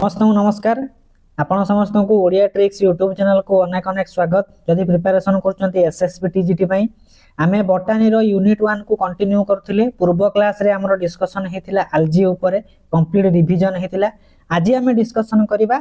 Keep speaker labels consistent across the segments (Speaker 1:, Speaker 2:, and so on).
Speaker 1: समस्त नमस्कार। आपण समस्त को ओडिया ट्रिक्स यूट्यूब चैनल को अनेक अनेक स्वागत। जदि प्रिपरेशन करछंती एसएसबी टीजीटी पई आमे बॉटनी रो यूनिट 1 को कंटिन्यू करथिले। पूर्व क्लास रे हमरो डिस्कशन हेतिला एल्गी ऊपर कंप्लीट रिवीजन हेतिला। आज आमे डिस्कशन करिबा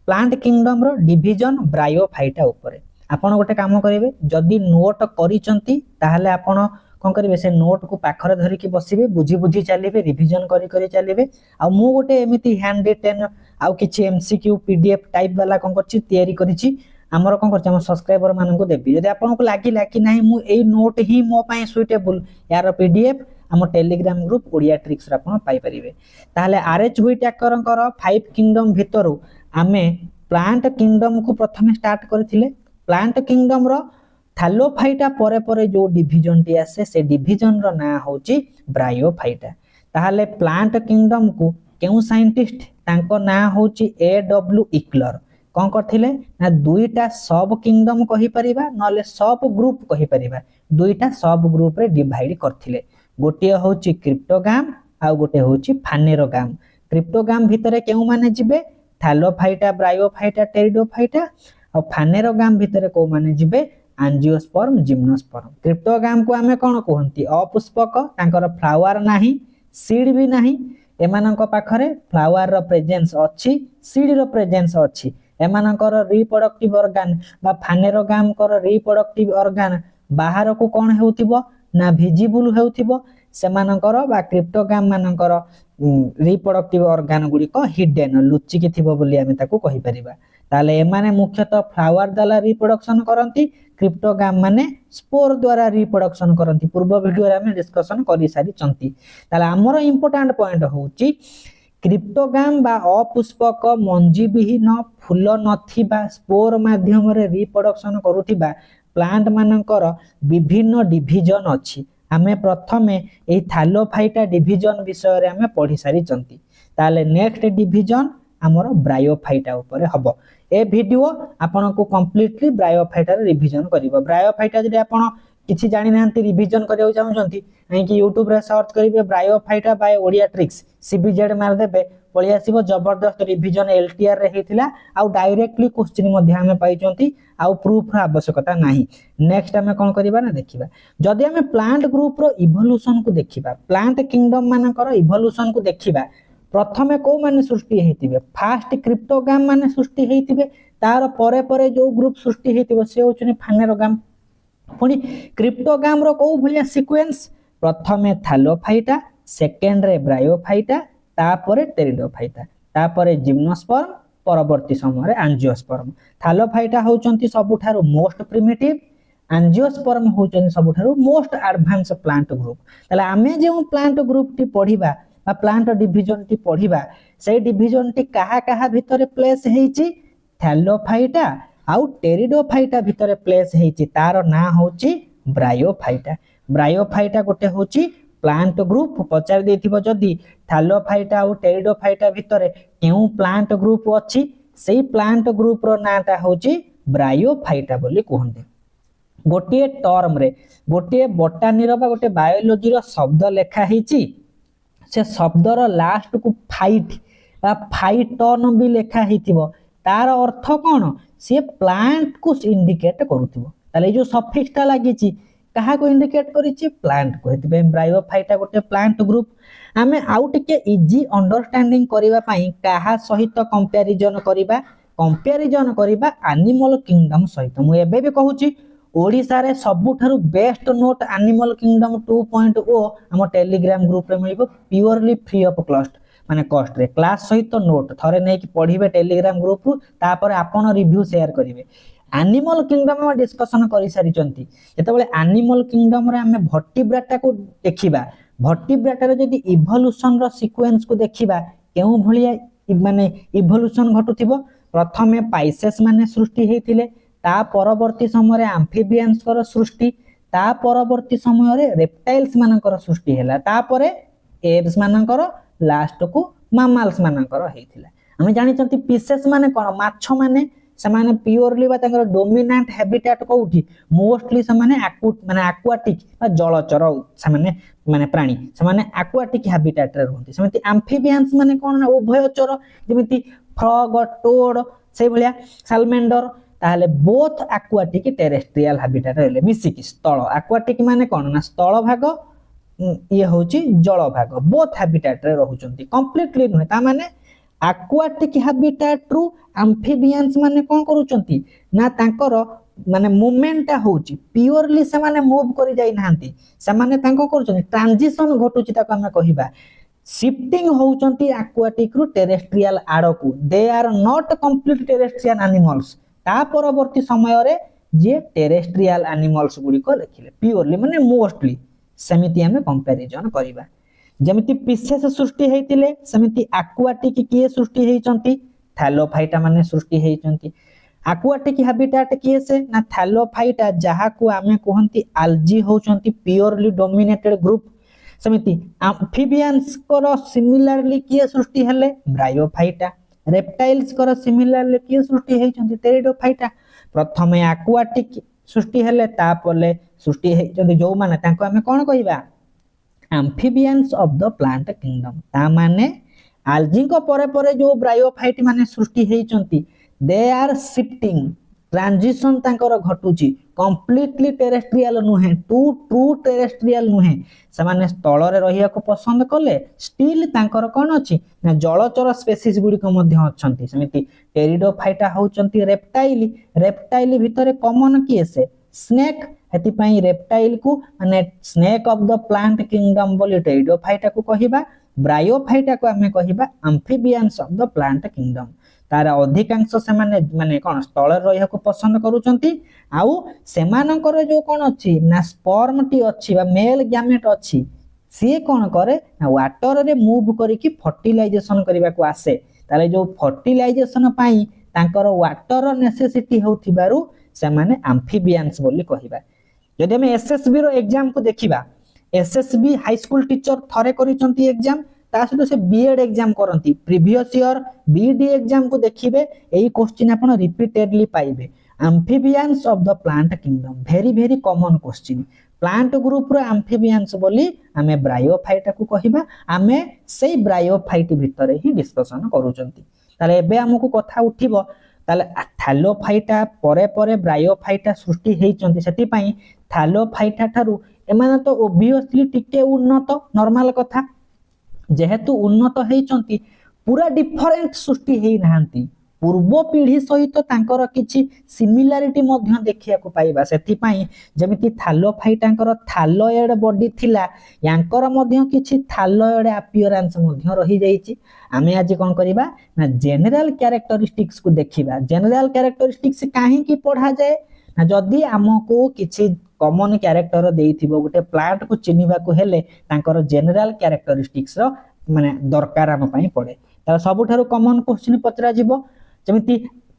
Speaker 1: प्लांट किंगडम रो डिवीजन ब्रायोफाइटा ऊपर। आपण गोटे काम करिवे, जदि नोट करिसंती ताहाले आपण कौन करेंगे से नोट को पाखरे धरिकी बसबे, बुझी बुझी चलिए, रिविजन करी करी चलिए। आ मु गोटे एमिति हैंड रिटेन आउ किछि एमसीक्यू पीडीएफ टाइप वाला कौन करछि तयारी करिछि। हमर कौन करछि हम सब्सक्राइबर मानन को देबी। यदि आपन को लागिला कि नाही मु एई नोट ही मो पई सुइटेबल, यार पीडीएफ हम टेलीग्राम ग्रुप ओडिया ट्रिक्स रे आपन पाई परिबे। ताले आरएच व्हिटेकर 5 किंगडम भितरु आमे प्लांट किंगडम को प्रथमे स्टार्ट करथिले। प्लांट किंगडम रो थैलोफाइटा परे परे जो डिवीजन टी आसे से डिवीजन रो ना होची ब्रायोफाइटा। ताहाले प्लांट किंगडम को केउ साइंटिस्ट तांको ना होची एडब्ल्यू इक्लर कोन करथिले ना दुईटा सब किंगडम कहि परिबा नले सब ग्रुप कहि परिबा। दुईटा सब ग्रुप रे डिवाइड करथिले। गोटे होची क्रिप्टोगाम आ गोटे होची फानेरोगाम। क्रिप्टोगाम भितरे केउ माने जिबे थैलोफाइटा, ब्रायोफाइटा, टेरिडोफाइटा। आ फानेरोगाम भितरे को माने जिबे एंजियोस्पर्म, जिम्नोस्पर्म। क्रिप्टोगाम को आमे कोन कहंती अपुष्पक, तांकर फ्लावर नाही, सीड भी नाही। एमानंक पाखरे फ्लावर रो प्रेजेंस अछि, सीड रो प्रेजेंस अछि। एमानंकर रिप्रोडक्टिव ऑर्गन बा फानेरोगाम कर रिप्रोडक्टिव ऑर्गन बाहर को कोन हेउतिबो ना विजिबल हेउतिबो। सेमानंकर बा क्रिप्टोगाम मानंकर रिप्रोडक्टिव ऑर्गन गुडी को हिडन लुचि कि थिबो बोली आमे ताको कहि परिबा। ताले एमाने मुख्यतः फ्लावर द्वारा रिप्रोडक्शन करंती, क्रिप्टोगाम माने स्पोर द्वारा रिप्रोडक्शन करंती। पूर्व वीडियो रे हम डिस्कशन करि सारी चंती। ताले हमर इंपोर्टेंट पॉइंट होची क्रिप्टोगाम बा अपुष्पक मंजी विहीन फूल नथिबा स्पोर माध्यम रे रिप्रोडक्शन करूथिबा प्लांट मानकर विभिन्न डिवीजन अछि। आमे प्रथमे एई थैलोफाइटा डिवीजन विषय रे हमें पढि सारी चंती। ताले नेक्स्ट डिवीजन हमर ब्रायोफाइटा ऊपर हबो। ए वीडियो आपन को कंप्लीटली ब्रायोफाइटा रे रिवीजन करिवो। ब्रायोफाइटा जदि आपन किछि जानि नांती रिवीजन करियो चाहउछंती नै कि YouTube रे सर्च करिवे ब्रायोफाइटा बाय ओडिया ट्रिक्स, सीबीजेड मार देबे पळि आसीबो। जबरदस्त रिवीजन एलटीआर रे हेतिला आ डायरेक्टली क्वेश्चन मध्ये हमें पाइचंती आ प्रूफ रा आवश्यकता नाही। नेक्स्ट हमें कोन करिबा ना देखिबा। जदि हमें प्लांट ग्रुप रो इवोल्यूशन को देखिबा, प्लांट किंगडम मानकर इवोल्यूशन को देखिबा, प्रथमे को माने सृष्टि हेतिबे फास्ट क्रिप्टोगाम माने सृष्टि हेतिबे। तार परे परे जो ग्रुप सृष्टि हेतिबो से होचनी फानेरोगाम। पुनी क्रिप्टोगाम रो को भलिया सीक्वेंस प्रथमे थैलोफाइटा, सेकेंड रे ब्रायोफाइटा, तापरे टेरिडोफाइटा, तापरे जिम्नोस्पर्म, परवर्ती समय रे एंजियोस्पर्म। थैलोफाइटा होचंती सबुठारो मोस्ट प्रिमिटिव, एंजियोस्पर्म होचंती सबुठारो मोस्ट एडवांस प्लांट ग्रुप। तले आमे जे प्लांट ग्रुप टी पढिबा बा प्लांट डिवीजन टी पढिबा से डिवीजन टी कहा कहा भितरे प्लेस हेची थैलोफाइटा आउ टेरिडोफाइटा भितरे प्लेस हेची। तार ना होची ब्रायोफाइटा। ब्रायोफाइटा गोटे होची प्लांट ग्रुप। पचार देथिबो जदी थैलोफाइटा आउ टेरिडोफाइटा भितरे केउ प्लांट ग्रुप अछि, सेही प्लांट ग्रुप रो नाटा होची ब्रायोफाइटा बोली कहंते। गोटे टर्म रे गोटे बोटानी रो बा गोटे बायोलॉजी रो शब्द लेखा हेची, से शब्दर लास्ट को फाइट बा फाइटन भी लेखा हेतिबो। तार अर्थ कोन से प्लांट को इंडिकेट करूथिबो। ताले जो सफिक्सटा लागिची कहा को इंडिकेट करिछि प्लांट को। हेतिबे ब्रायोफाइटा गोटे प्लांट ग्रुप। आमे आउ टिके इजी अंडरस्टैंडिंग करिबा पई कहा सहित कंपैरिजन करिबा एनिमल किंगडम सहित। मु एबे भी कहूची ओडिसा रे सबुठारु बेस्ट नोट एनिमल किंगडम 2.0 हम टेलीग्राम ग्रुप रे मिलिबो प्योरली फ्री ऑफ कॉस्ट माने कॉस्ट रे। क्लास सहित नोट थरे नै कि पढिबे टेलीग्राम ग्रुप रु, तापर आपन रिव्यू शेयर करिवे। एनिमल किंगडम में डिस्कशन करि सारी चंती। जेतेबेले एनिमल किंगडम रे हमें वर्टिब्रेटा को देखिबा, वर्टिब्रेटा रे जदी इवोल्यूशन रो सीक्वेंस को देखिबा केउ भलिया माने इवोल्यूशन घटुथिबो। प्रथमे पाइसेस माने सृष्टि हेतिले, ता परवर्ती समय रे एम्फिबियंस कर सृष्टि, ता परवर्ती समय रे रेप्टाइल्स मानकर सृष्टि हैला, तापरे एब्स मानकर, लास्ट को मामाल्स मानकर हेतिला। हम जानि चंती पीसेस माने कोन माछ माने समाने प्योरली बा तांकर डोमिनेंट हैबिटेट कोउठी मोस्टली समाने एक्वाटिक बा जलचर समाने माने प्राणी समाने एक्वाटिक हैबिटेट रे रहंती। समिति एम्फिबियंस माने कोन ना उभयचर जेमिति फ्रॉग टोड से भलिया सालमेंडर ताहले बोथ एक्वाटिक टेरेस्ट्रियल हैबिटेट रहले मिसिकी स्थल एक्वाटिक माने कोन ना स्थल भाग ये होची जल भाग बोथ हैबिटेट रे रहउचंती कंप्लीटली नुहे ता माने एक्वाटिक हैबिटेट रु एम्फिबियंस माने कोन करूचंती ना तांकर माने मूवमेंट होची प्योरली से माने मूव करि जाई नाहंती से माने तांको करूचंती ट्रांजिशन घटुची ताको हम कहिबा शिफ्टिंग होउचंती एक्वाटिक रु टेरेस्ट्रियल आड़कू they are not complete terrestrial animals ता परवर्ती समय रे जे टेरेस्ट्रियल एनिमल्स गुडी को लेखिले प्योरली माने मोस्टली सेमिति हमें कंपैरिजन करिबा जेमिति पिसेस सृष्टि हेतिले सेमिति एक्वाटिक किए सृष्टि हेचंती थैलोफाइटा माने सृष्टि हेचंती एक्वाटिक हैबिटेट किए से ना थैलोफाइटा जहा को आमे कहंती आल्जी होचंती प्योरली डोमिनेटेड ग्रुप सेमिति एम्फिबियंस को सिमिलरली किए सृष्टि हेले ब्रायोफाइटा रेप्टाइल्स को सिमिलरली किए सृष्टि हेचंती टेरिडोफाइटा प्रथमे एक्वाटिक सृष्टि हेले तापले सृष्टि हेचंती जो माने तांको आमे कोन कहिबा amphibians of the plant kingdom ता माने आल्जी को परे परे जो ब्रायोफाइट माने सृष्टि हेचंती दे आर शिफ्टिंग ट्रांजिशन तांकर घटुची कंप्लीटली टेरेस्ट्रियल नुहे ट्रू टेरेस्ट्रियल नुहे से माने स्थल रे रहिया को पसंद कले स्टिल तांकर कोन अछि ना जलचर स्पेसीज गुडी को मध्ये अछंती समिति टेरिडोफाइटा होचंती रेप्टाइल भितरे कॉमन किए से स्नेक हेति पई रेप्टाइल को माने snake of the plant kingdom बोली टेरिडोफाइटा को कहिबा ब्रायोफाइटा को हमें कहिबा amphibians of the plant kingdom तार अधिकांश से माने कोन स्थल रहिया को पसंद करूचंती आउ सेमानकर जो कोन अछि ना स्पर्म टी अछि बा मेल गैमेट अछि से कोन करे ना वाटर रे मूव करी कि फर्टिलाइजेशन करबा को आसे ताले जो फर्टिलाइजेशन पाई तांकर वाटर नेसेसिटी होथिबारु से माने एम्फिबियंस बोली कहिबा जदि हम एसएसबी रो एग्जाम को देखिबा एसएसबी हाई स्कूल टीचर थरे करिसंती एग्जाम ता सहित से बीएड एग्जाम करंती प्रीवियस ईयर बीडी एग्जाम को देखिबे एई क्वेश्चन आपण रिपीटेडली पाइबे amphibians of the plant kingdom very common question plant group रो एम्फिबियंस बोली हमें ब्रायोफाइट को कहिबा हमें सेई ब्रायोफाइट भितरे ही डिस्कशन करूचंती ताले एबे हमकु कथा उठिबो ताले थैलोफाइटा परे परे ब्रायोफाइटा सृष्टि हेचंती सेति पई थैलोफाइटा थारु एमाने तो ऑब्वियसली टिके उन्नत नॉर्मल कथा जेहेतु उन्नत हेचंती पूरा डिफरेंट सृष्टि हेई नाहंती पूर्व पीढ़ी सहित तांकर किछि सिमिलारिटी मध्य देखिया को पाइबा सेति पई जेमिति थैलोफाइटांकर थैलॉयड बॉडी थिला यांकर मध्य किछि थैलॉयड अपीयरेंस मध्य रही जाईछि आमे आज कोन करिबा ना जनरल कैरेक्टरिस्टिक्स को देखिबा जनरल कैरेक्टरिस्टिक्स काहे की पढ़ा जाए ना जदी हमको किछि कॉमन कैरेक्टर देइथिबो गोटे प्लांट को चिनिबा को हेले तांकर जनरल कैरेक्टरिस्टिक्स रो माने दरकार हम पई पड़े तार सबुठारो कॉमन क्वेश्चन पचरा जिवो जेमिति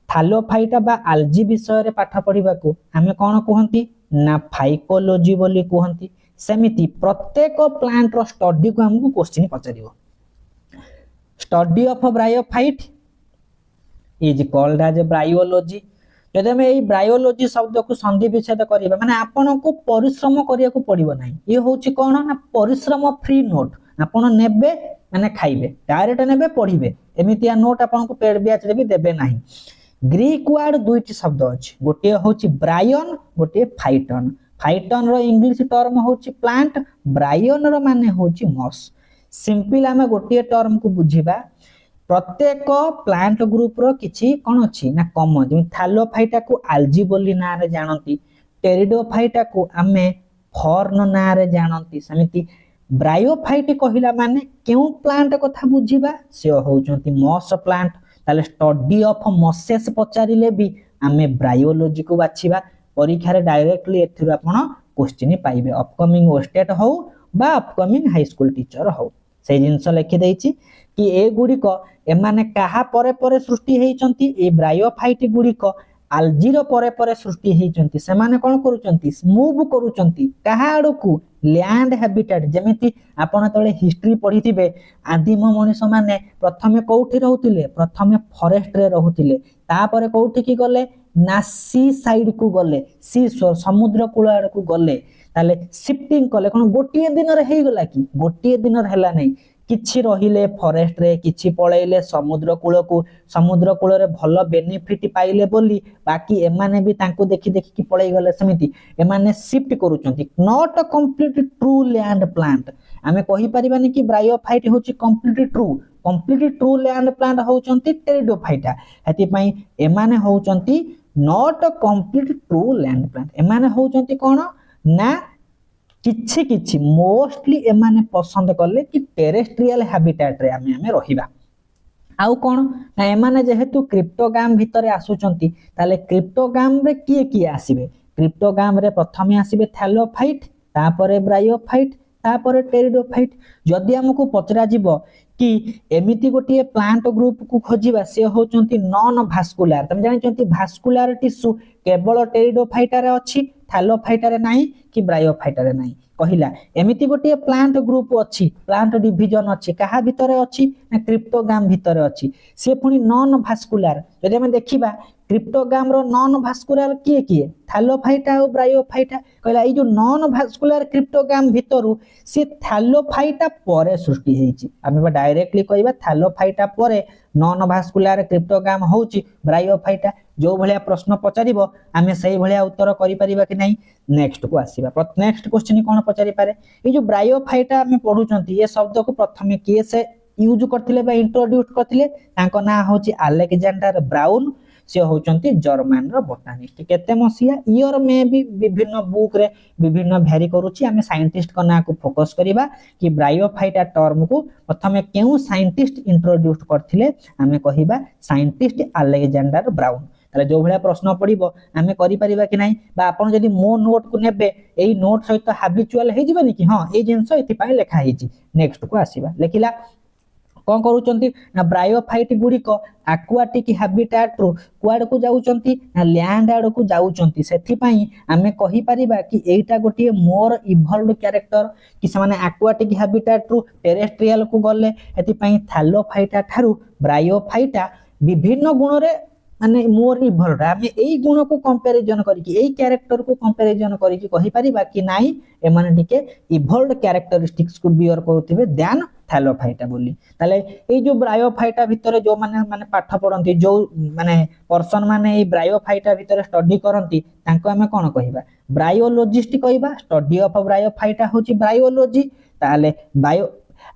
Speaker 1: थैलोफाइटा बा आल्जी विषय रे पाठ पढिबा को हमें कोन कहंती ना फाइकोलॉजी बोली कहंती सेमिति प्रत्येक प्लांट रो स्टडी को हमको क्वेश्चन पचरिबो study of bryophyte is called as bryology जदि हमें एई ब्रायोलॉजी शब्द को संधि विच्छेद करिबा माने आपन को परिश्रम करिया को पड़िबो नाही ये होची कोन ना परिश्रम फ्री नोट आपन नेबे माने खाइबे डायरेक्ट नेबे पढिबे एमितिया नोट आपन को पेड ब्याच रे भी देबे नाही ग्रीक वर्ड दुईटी शब्द अछि गोटे होची ब्रायन गोटे फाइटन रो इंग्लिश टर्म होची प्लांट ब्रायन रो माने होची मॉस सिंपल हमें गोटे टर्म को बुझिबा प्रत्येक प्लांट ग्रुप रो किछि कोन अछि ना कॉमन जे थैलोफाइटा को आल्जी बोली ना रे जानंती टेरिडोफाइटा को हमें फर्न ना रे जानंती समिति ब्रायोफाइट कहिला माने केउ प्लांट कथा बुझिबा से होउचंती मॉस प्लांट ताले स्टडी ऑफ मॉसेस पचारिले भी हमें ब्रायोलॉजी को बाछिबा परीक्षा रे डायरेक्टली एथिरो आपण क्वेश्चन पाइबे अपकमिंग ओस्टेट हो बा अपकमिंग हाई स्कूल टीचर हो से जिंस लिखि दैछि कि ए गुडी को एमाने काहा परे परे सृष्टि हेचंती ए ब्रायोफाइट गुडी को आल्जीरो परे परे सृष्टि हेचंती से माने कोन करूचंती मूव करूचंती काहा आडकू लैंड हैबिटेट जेमिति आपण तळे हिस्ट्री पढिथिबे आदिम मनुष्य माने प्रथमे कोठी रहउतिले प्रथमे फॉरेस्ट रे रहउतिले तापरे कोठी की गले ना सी साइड को गले सी समुद्र कूल आड़ को गले ताले शिफ्टिंग कले कोन गोटिए दिन रे हेई गला कि गोटिए दिन रे हला नै किछि रहिले फॉरेस्ट रे किछि पळैले समुद्र कूल रे भल बेनिफिट पाइले बोली बाकी एमाने भी तांको देखि देखि कि पळै गले समिति एमाने शिफ्ट करूचंती not a complete true land plant आमे कहि परिबानी कि ब्रायोफाइट होची कंप्लीट ट्रू लैंड प्लांट होचंती टेरिडोफाइटा हेति पई एमाने होचंती not a complete true land plant एमाने होचंती कोन ना किछि किछि मोस्टली एमाने पसंद करले कि टेरेस्ट्रियल हैबिटेट रे आमे रहिबा आउ कोन ना एमाने जेहेतु क्रिप्टोगाम भितरे आसुचंती ताले क्रिप्टोगाम रे किए आसीबे क्रिप्टोगाम रे प्रथमे आसीबे थैलोफाइट तापरे ब्रायोफाइट तापरे टेरिडोफाइट जदि हमकु पचरा जीवो कि एमिति गोटे प्लांट ग्रुप को खोजिबा से होचंती नॉन भास्कुलर तमे जानिचंती भास्कुलर टिश्यू केवल टेरिडोफाइटा रे अछि थैलोफाइटा रे नाही कि ब्रायोफाइटा रे नाही कहिला एमिति गोटे प्लांट ग्रुप अछि प्लांट डिवीजन अछि कहा भितरे अछि ना क्रिप्टोगाम भितरे अछि से पुनी नॉन भास्कुलर जदि हम देखिबा क्रिप्टोगाम रो नॉन भास्कुलर किए थैलोफाइटा और ब्रायोफाइटा कहला ई जो नॉन भास्कुलर क्रिप्टोगाम भितरु से थैलोफाइटा परे सृष्टि हेछि आमे डायरेक्टली कहबा थैलोफाइटा परे नॉन भास्कुलर क्रिप्टोगाम होछि ब्रायोफाइटा जो भलिया प्रश्न पचारिबो आमे सही भलिया उत्तर करि परिबा कि नाही नेक्स्ट को आसीबा नेक्स्ट क्वेश्चन कोन पचारि पारे ई जो ब्रायोफाइटा आमे पढुचंती ये शब्द को प्रथमे के से यूज करथिले बा इंट्रोड्यूस करथिले तांको ना होछि अलेक्जेंडर ब्राउन से होचंती जर्मन रो बोटानिस्ट केते मसिया ईयर में भी विभिन्न बुक रे विभिन्न भेरी करूची आमे साइंटिस्ट को ना को फोकस करिबा कि ब्रायोफाइटा टर्म को प्रथमे केउ साइंटिस्ट इंट्रोड्यूस करथिले आमे कहिबा साइंटिस्ट अलेक्जेंडर ब्राउन ताले जो भलिया प्रश्न पड़िबो आमे करि परिबा कि नाही बा आपण जदि मो नोट को नेबे एई नोट सहित हैबिचुअल हे जिबेनी कि हां ए जिंस एथि पय लेखा हेची नेक्स्ट को आसीबा लेखिला कौन करूचंती ना ब्रायोफाइट गुडी को एक्वाटिक हैबिटेट रु कुआड को जाउचंती ना लैंड आड को जाउचंती सेथि पई आमे कहि परिबा कि एटा गोटी मोर इवॉल्वड कैरेक्टर कि समाने एक्वाटिक हैबिटेट रु टेरेस्ट्रियल को गले एथि पई थैलोफाइटा थारु ब्रायोफाइटा विभिन्न गुण रे माने मोर इवॉल्वड आमे एई गुण को कंपैरिजन करी कि एई कैरेक्टर को कंपैरिजन करी कि कहि परिबा कि नाही ए माने टिके इवॉल्वड कैरेक्टरिस्टिक्स को बियर करथिबे देन थैलोफाइटा बोली ताले ए जो ब्रायोफाइटा भितरे जो माने पाठ पढंती जो माने पर्सन माने ए ब्रायोफाइटा भितरे स्टडी करंती तांको हमें कोन कहिबा ब्रायोलॉजिस्ट कहिबा स्टडी ऑफ ब्रायोफाइटा होची ब्रायोलॉजी ताले बायो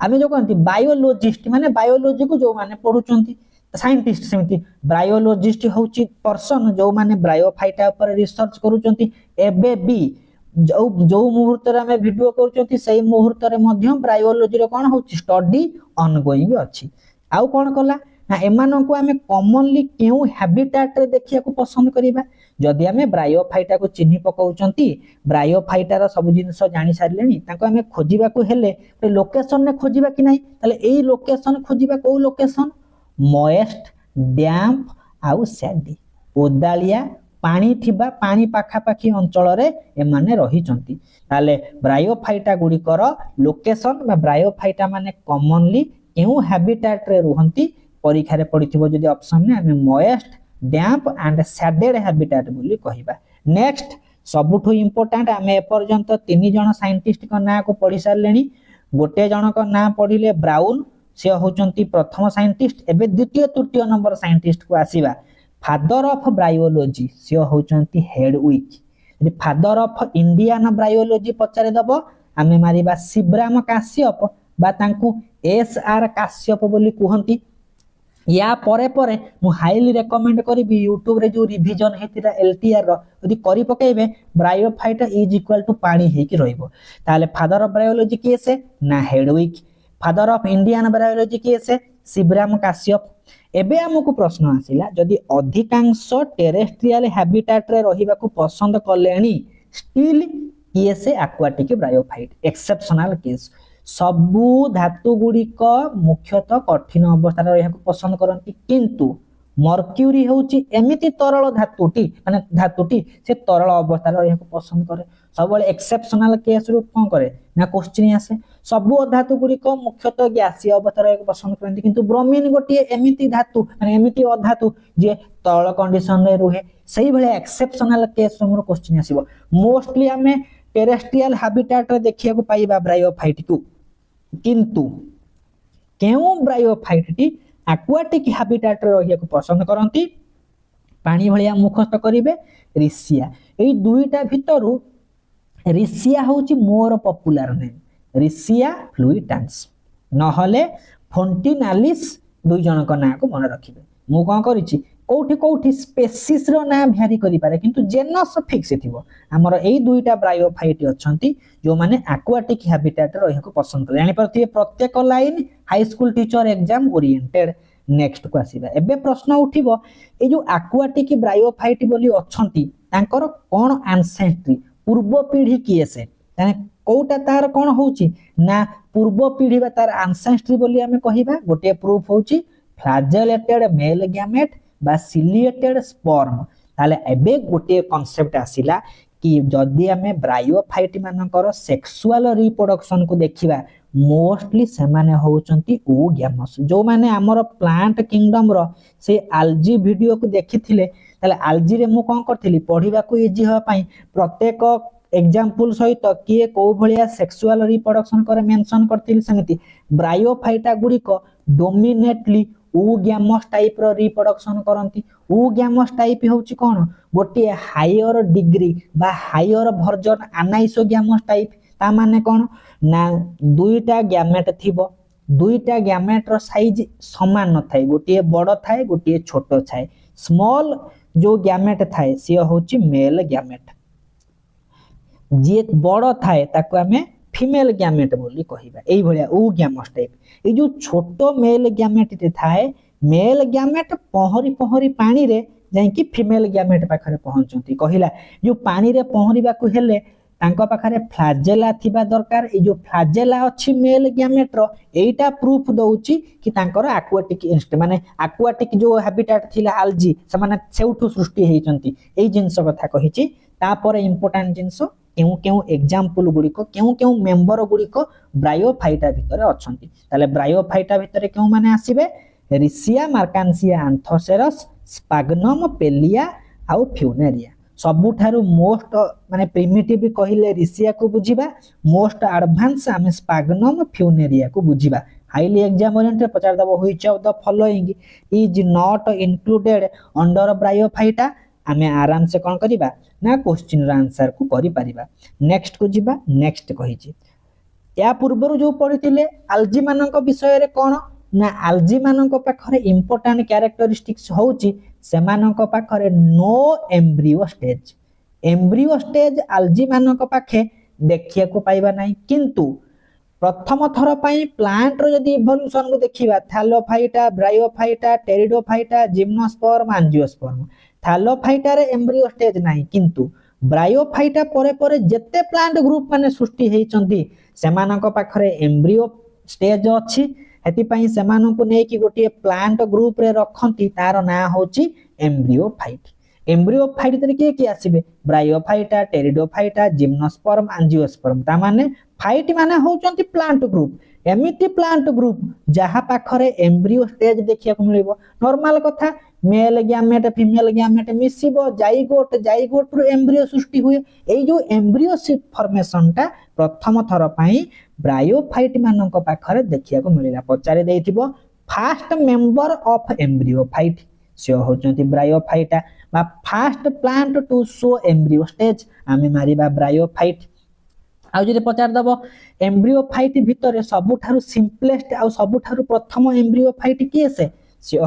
Speaker 1: आमे जो कहंती बायोलॉजिस्ट माने बायोलॉजी को जो माने पढुचंती साइंटिस्ट सेमिति ब्रायोलॉजिस्ट होची पर्सन जो माने ब्रायोफाइटा ऊपर रिसर्च करूचंती एबे बी जो मुहूर्त रे हमें वीडियो करूचंती सही मुहूर्त रे मध्यम ब्रायोलॉजी रे कोन होची स्टडी ऑनगोइंग अछि आउ कोन कला ना एमानं को हमें कॉमनली केउ हैबिटेट रे देखिया को पसंद करिबा जदि हमें ब्रायोफाइटा को चिन्हि पकाउचंती ब्रायोफाइटा रो सब जिंस जानि सारलेनी ताको हमें खोजिबा को हेले लोकेशन ने खोजिबा कि नाही ताले एई लोकेशन खोजिबा को लोकेशन मॉइस्ट डैम्प आउ सैंडी ओदालिया पानी थिबा पानी पाखा पाखी अंचल रे एमाने रही चंती ताले ब्रायोफाइटा गुडी कर लोकेशन बा ब्रायोफाइटा माने कॉमनली केउ हैबिटेट रे रहंती परीक्षा रे पडिथिबो जदी ऑप्शन ने हमें moist damp and shaded habitat बोली कहिबा नेक्स्ट सबुठु इंपोर्टेंट हमें पर्यंत तीन जण साइंटिस्ट को ना को पढी सारलेनी गोटे जण को ना पढिले ब्राउन से होचंती प्रथम साइंटिस्ट एबे द्वितीय तृतीय नंबर साइंटिस्ट को आसीबा फादर ऑफ ब्रायोलॉजी से होचंती हेडविक यदि फादर ऑफ इंडियन ब्रायोलॉजी पचारे दबो आमे मारिबा शिवराम काश्यप बा तांकू एस आर काश्यप बोली कहंती या परे परे मु हाईली रेकमेंड करबी YouTube रे जो रिवीजन हेतिरा एलटीआर रो यदि करि पकेबे ब्रायोफाइट इज इक्वल टू पानी हे कि रहइबो ताले फादर ऑफ ब्रायोलॉजी के से ना Hedwig father of Indian bryology के से शिवराम काश्यप एबे हमकु प्रश्न आसिला जदि अधिकांश टेरेस्ट्रियल हैबिटेट रे रहिबा को पसंद करलेनी स्टिल किए से एक्वाटिक ब्रायोफाइट एक्सेप्शनल केस सबु धातु गुडी को मुख्यतः कठिन अवस्था रे रहको पसंद करंती किंतु मर्क्यूरी होची एमिति तरल धातुटी माने धातुटी से तरल अवस्था रे रहको पसंद करे सबले एक्सेप्शनल केस रु कोन करे ना क्वेश्चन आसे सबु धातु गुडी को मुख्यतः गैसीय अवस्था रे पसंद करंती किंतु ब्रोमीन गोटी एमिति धातु माने एमिति अधातु जे तरल कंडीशन रे रुहे सही भले एक्सेप्शनल केस हमरो क्वेश्चन आसीबो मोस्टली हमें टेरेस्ट्रियल हैबिटेट रे देखिया को पाइबा ब्रायोफाइट को किंतु केउ ब्रायोफाइट एक्वाटिक हैबिटेट रे रहिया को पसंद करंती पानी भलिया मुखस्त करिवे रिसिया एई दुईटा भितरु रिसिया होची मोर पॉपुलर नेम रिसिया फ्लुइटान्स नहले फोन्टिनालिस दुई जनक ना को मन रखिबे मु कोन करिछि कोठी स्पेसीस रो ना भ्यारी करि पारे किंतु जेनस फिक्स थिबो हमर एई दुईटा ब्रायोफाइट अछंती जो माने एक्वाटिक हैबिटेट रहिया को पसंद कर जानि परथिबे प्रत्येक line high school teacher exam oriented next को आसीबा एबे प्रश्न उठिबो ए जो एक्वाटिक ब्रायोफाइट बोली अछंती तांकर कोन एंसेस्ट्री पूर्व पीढ़ी किए से ताने कोटा तार कोन होउची ना पूर्व पीढ़ी बा तार एंसेस्ट्री बोली हमें कहिबा गोटे प्रूफ होउची फ्लैजेलेटेड मेल गैमेट बा सिलिएटेड स्पर्म ताले एबे गोटे कांसेप्ट आसिला कि जदि हमें ब्रायोफाइट मानकर सेक्सुअल रिप्रोडक्शन को देखिबा मोस्टली से माने होउचंती ओगैमस जो माने हमर प्लांट किंगडम रो से आल्जी वीडियो को देखिथिले ताले आल्जी रे मु कोन करथिली पढिबा को इजी हो पई प्रत्येक एग्जांपल सहित किए को भलिया सेक्सुअल रिप्रोडक्शन करे मेंशन करथिली समिति ब्रायोफाइटा गुडी को डोमिनेटली ओगैमस टाइप रो रिप्रोडक्शन करंती ओगैमस टाइप होउची कोन गोटे हायर डिग्री बा हायर वर्जन एनाइसोगैमस टाइप ता माने कोन ना दुईटा गैमेट थिबो दुईटा गैमेट रो साइज समान न थाए गोटे बड़ थाए गोटे छोट थाए स्मॉल जो गैमेट थाए से होउची मेल गैमेट जे बड़ थाए ताको हमें फीमेल गैमेट बोली कहिबा एई भलिया ओगैमस टाइप ए जो छोट मेल गैमेट ते थाए मेल गैमेट पहरी पहरी पानी रे जाई कि फीमेल गैमेट पाखरे पहुंचंती कहिला जो पानी रे पहरीबा को हेले तांको पाखरे फ्लैजेला थिबा दरकार ए जो फ्लैजेला अछि मेल गैमेट रो एटा प्रूफ दउची कि तांकर एक्वाटिक इंस्ट माने एक्वाटिक जो हैबिटेट थिला आल्जी से माने सेउठु सृष्टि हेचंती एई जिंस कथा कहिची तापर इंपोर्टेंट जिंस केउ केउ एग्जांपल गुडी को केउ मेंबर गुडी को ब्रायोफाइटा भितरे अछंती ताले ब्रायोफाइटा भितरे केउ माने आसीबे रिसिया मार्कांसिया एंथोसेरस स्पाग्नम पेलिया आउ फ्यूनेरिया सबुठारु मोस्ट माने प्रिमिटिव कहिले रिसिया को बुझिबा मोस्ट एडवांस आमे स्पाग्नम फ्यूनेरिया को बुझिबा हाईली एग्जाम ओरिएंटेड पचार दबो which of the following is not included under Bryophyta आमे आराम से कोन करिबा ना क्वेश्चन रा आंसर को करि परिबा नेक्स्ट को जिबा नेक्स्ट कहिछि या पूर्वरु जो पढिथिले आल्जी मानक विषय रे कोन ना आल्जी मानक पाखरे इंपोर्टेंट कैरेक्टरिस्टिक्स होउची सेमानक पाखरे नो एम्ब्रियो स्टेज आल्जी मानक पाखे देखिया को पाइबा नाही किंतु प्रथम थर पई प्लांट रो यदि इवोल्यूशन को देखिबा Thallophyta bryophyta Pteridophyta gymnosperm angiosperm Thallophyta रे एम्ब्रियो स्टेज नाही किंतु ब्रायोफाइटा परे परे जत्ते प्लांट ग्रुप माने सृष्टि हेचंती सेमानक पाखरे एम्ब्रियो स्टेज अछि हेति पई सेमानन को नै कि गोटे प्लांट ग्रुप रे रखंती तार ना होची एम्ब्रियोफाइट तरीके के आसीबे ब्रायोफाइटा टेरिडोफाइटा जिम्नोस्पर्म एंजियोस्पर्म ता माने फाइट माने होचंती प्लांट ग्रुप एमिति प्लांट ग्रुप जहा पाखरे एम्ब्रियो स्टेज देखिया को मिलिबो नॉर्मल कथा मेल गैमेट फीमेल गैमेट मिसिबो जाइगोट रो एम्ब्रियो सृष्टि हुए एई जो एम्ब्रियो फॉर्मेशन ता प्रथम थर पई ब्रायोफाइट मानक पाखरे देखिया को मिलिला पचारे देथिबो फर्स्ट मेंबर ऑफ एम्ब्रियोफाइट से होचंती ब्रायोफाइटा बा first plant to show embryo stage आमे मारिबा ब्रायोफाइट आ जे पचार दबो एम्ब्रियोफाइट भितरे सबुठारु सिंपलेस्ट आ सबुठारु प्रथम एम्ब्रियोफाइट किए से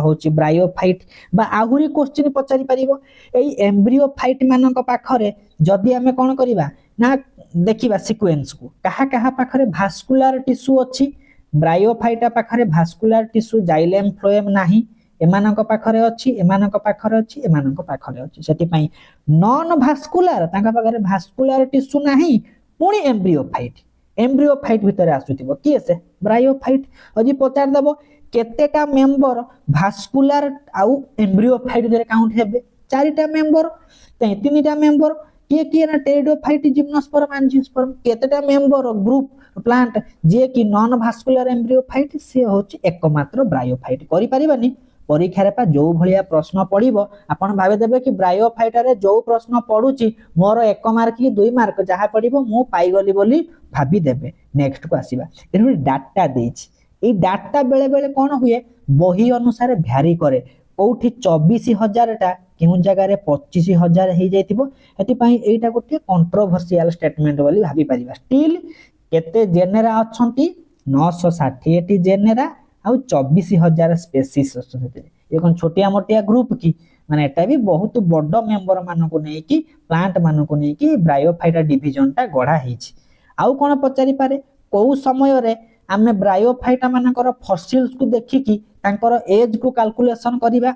Speaker 1: होची ब्रायोफाइट बा आहुरी क्वेश्चन पचारि परिबो एई एम्ब्रियोफाइट मानक पाखरे जदि हमें कोन करिबा ना देखिबा सीक्वेंस को कहा कहा पाखरे भास्कुलर टिश्यू अछि ब्रायोफाइटा पाखरे भास्कुलर टिश्यू जाइलेम फ्लोएम नाही एमानक पाखरे अछि एमानक पाखरे अछि एमानक पाखरे अछि सेति पई नॉन भास्कुलर ताका पाखरे भास्कुलर टिश्यू नाही पुणी एम्ब्रियोफाइट भितरे आसुतिबो किए से ब्रायोफाइट अजी पचार दबो केतेटा मेंबर भास्कुलर आउ एम्ब्रियोफाइट रे काउंट हेबे चारिटा मेंबर तीनटा मेंबर किए ना टेरिडोफाइट जिम्नोस्पर्म एंजियोस्पर्म केतेटा मेंबर ग्रुप प्लांट जे कि नॉन भास्कुलर एम्ब्रियोफाइट से होची एकमात्र ब्रायोफाइट करि परिबानी परीक्षा रे पा जो भलिया प्रश्न पड़िबो आपण भाबे देबे कि ब्रायोफाइट रे जो प्रश्न पडुची मोर 1 मार्क कि 2 मार्क जहा पड़िबो मु पाई गली बोली भाबी देबे नेक्स्ट को आसीबा एनु डाटा देछि এই ডাटा बेले बेले कौन हुए बही अनुसार भ्यारी करे कौटी 24,000 टा केउ जगह 25,000 हो जाइए एटा गोटे कंट्रोवर्शियल स्टेटमेंट बोली भाभी परिबा स्टिल केते जेनेरा अछंती 960 टी जेनेरा आउ 24,000 स्पेसीज अछंती ये कौन छोटिया मोटिया ग्रुप की माने एटा भी बहुत बड़ मेंबर मान को नहीं कि प्लांट मान को नहीं कि ब्रायोफाइटा डिवीजन टा गढ़ा ହେଇଛି आउ कोन पचारि पारे को समय रे आमे ब्रायोफाइटा मानकर फॉसिल्स को देखिकी तांकर एज को कैलकुलेशन करिबा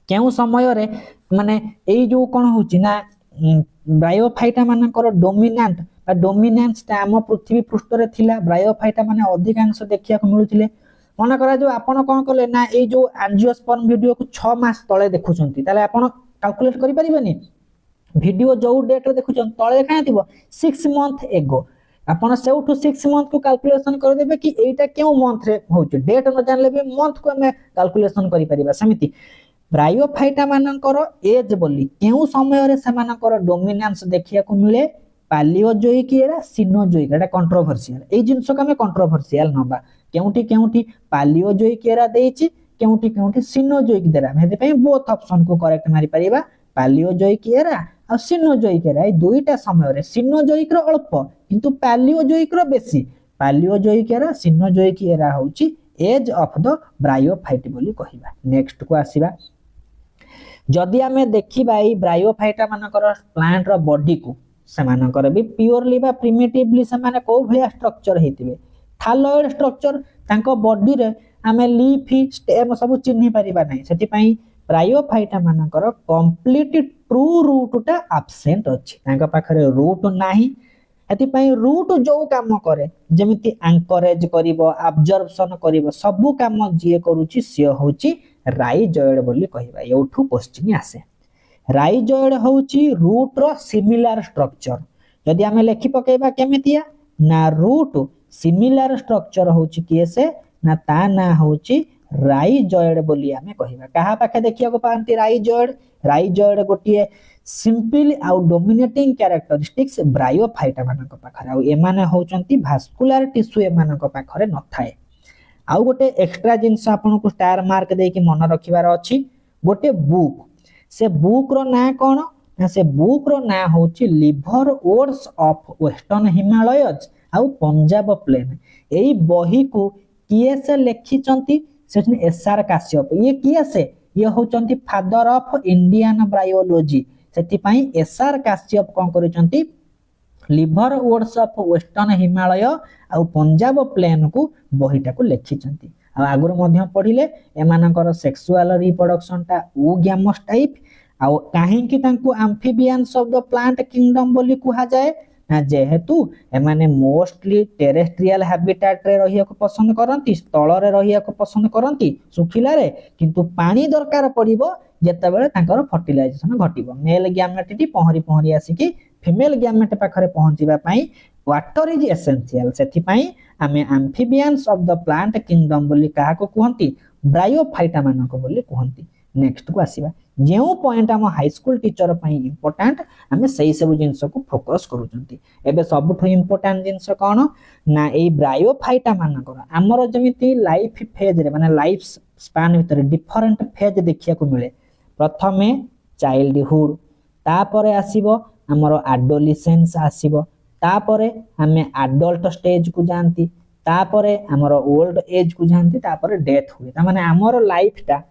Speaker 1: केउ समय रे माने एई जो कोन होची ना ब्रायोफाइटा मानकर डोमिनेंट बा डोमिनेंस ता हम पृथ्वी पृष्ठ रे थिला ब्रायोफाइटा माने अधिकांश देखिया को मिलुथिले मन करा जो आपण कोन करले ना एई जो एंजियोस्पर्म वीडियो को 6 मास तळे देखुचंती ताले आपण कैलकुलेट करि परिबेनी वीडियो जो डेट रे देखुचन तळे देखा थिबो 6 मंथ एगो आपण सेउठु 6 मंथ को कैलकुलेशन कर देबे कि एटा केउ मंथ रे होची डेट न जानले भी मंथ को हमें कैलकुलेशन करि परिबा समिति ब्रायोफाइटा मानकर एज बोली केउ समय रे से मानकर डोमिनेंस देखिया को मिले पालियोजोइक एरा सिनोजोइक एटा कंट्रोवर्शियल ए जिंस को हमें कंट्रोवर्शियल नबा केउटी केउटी पालियोजोइक एरा देइची केउटी केउटी सिनोजोइक देरा हेदे पई बोथ ऑप्शन को करेक्ट मारि परिबा पालियोजोइक एरा आ सिनोजोइक एरा ए दुईटा समय रे सिनोजोइक रो अल्प किंतु पालियोजोइक रो बेसी पालियोजोइक एरा सिनोजोइक एरा होची एज ऑफ द ब्रायोफाइट बोली कहिबा नेक्स्ट को आसीबा जदि आमे देखिबा ई ब्रायोफाइटा मानकर प्लांट रो बॉडी को से मानकर भी प्योरली बा प्रिमिटिवली से माने को भलिया स्ट्रक्चर हेतिबे थालोइड स्ट्रक्चर तांको बॉडी रे आमे लीफी स्टेम सब चिन्हि परिबा नै सेति पई ब्रायोफाइटा मानकर कंप्लीट ट्रू रूट टा एब्सेंट अछि तांको पाखरे रूट नाही एति पई रूट जो काम करे जेमिति एंकरेज करिवो अब्जॉर्प्शन करिवो सब काम जे करूची से होची राइजॉइड बोली कहिबा एठू क्वेश्चन आसे राइजॉइड होची रूट रो सिमिलर स्ट्रक्चर यदि हमें लेखि पकेबा केमितिया ना रूट सिमिलर स्ट्रक्चर होची केसे ना ता ना होची राइजॉइड बोली हमें कहिबा कहा पाखे देखिया को पांती राइजॉइड गोटिए सिंपल आउ डोमिनेटिंग कैरेक्टरिस्टिक्स ब्रायोफाइटा मानक पाखरे आउ एमाने होचंती भास्कुलर टिश्यू एमानक पाखरे न थाए आउ गोटे एक्स्ट्रा जिंस आपन को स्टार मार्क दे कि मन रखिबार अछि गोटे बुक से बुक रो ना कोन ना से बुक रो ना होची liver odds of western Himalayas आउ पंजाब प्लेन एई बही को किए से लिखिचंती से एसआर काश्यप ये किए से ये होचंती फादर ऑफ इंडियन ब्रायोलॉजी सेति पई एसआर काश्यप कोन करिचंती liverworts of western Himalaya आउ पंजाब प्लेन को बहीटा को लिखिचंती आ आगुर मध्य पढिले एमानकर सेक्सुअल रिप्रोडक्शन टा oogamous टाइप आ काहे कि तांको amphibians of the plant kingdom बोली कुहा जाए ना जेहेतु एमाने मोस्टली टेरेस्ट्रियल हैबिटेट रे रहिया को पसंद करंती स्थल रे रहिया को पसंद करंती सुखिला रे किंतु पानी दरकार पड़िबो जेते बेले तांकर फर्टिलाइजेशन घटिबो मेल गैमेट पहरी पहरी आसिकी फीमेल गैमेट पाखरे पहुंचीबा पई वाटर इज एसेंशियल सेति पई आमे amphibians of the plant kingdom बोली काहा को कहंती ब्रायोफाइटा मानको बोली कहंती नेक्स्ट को आसीबा जेउ पॉइंट हम हाई स्कूल टीचर पई इंपोर्टेंट हमें सही सब जिंस को फोकस करूचंती एबे सबठो इंपोर्टेंट जिंस कोन ना ए ब्रायोफाइटा मानकर हमर जमिति लाइफ फेज रे माने लाइफ स्पैन भीतर डिफरेंट फेज देखिया को मिले प्रथमे चाइल्डहुड तापरे आसीबो हमर एडोलेसेंस आसीबो तापरे हमें एडल्ट स्टेज को जानती तापरे हमर ओल्ड एज को जानती तापरे डेथ हुए ता माने हमर लाइफ टा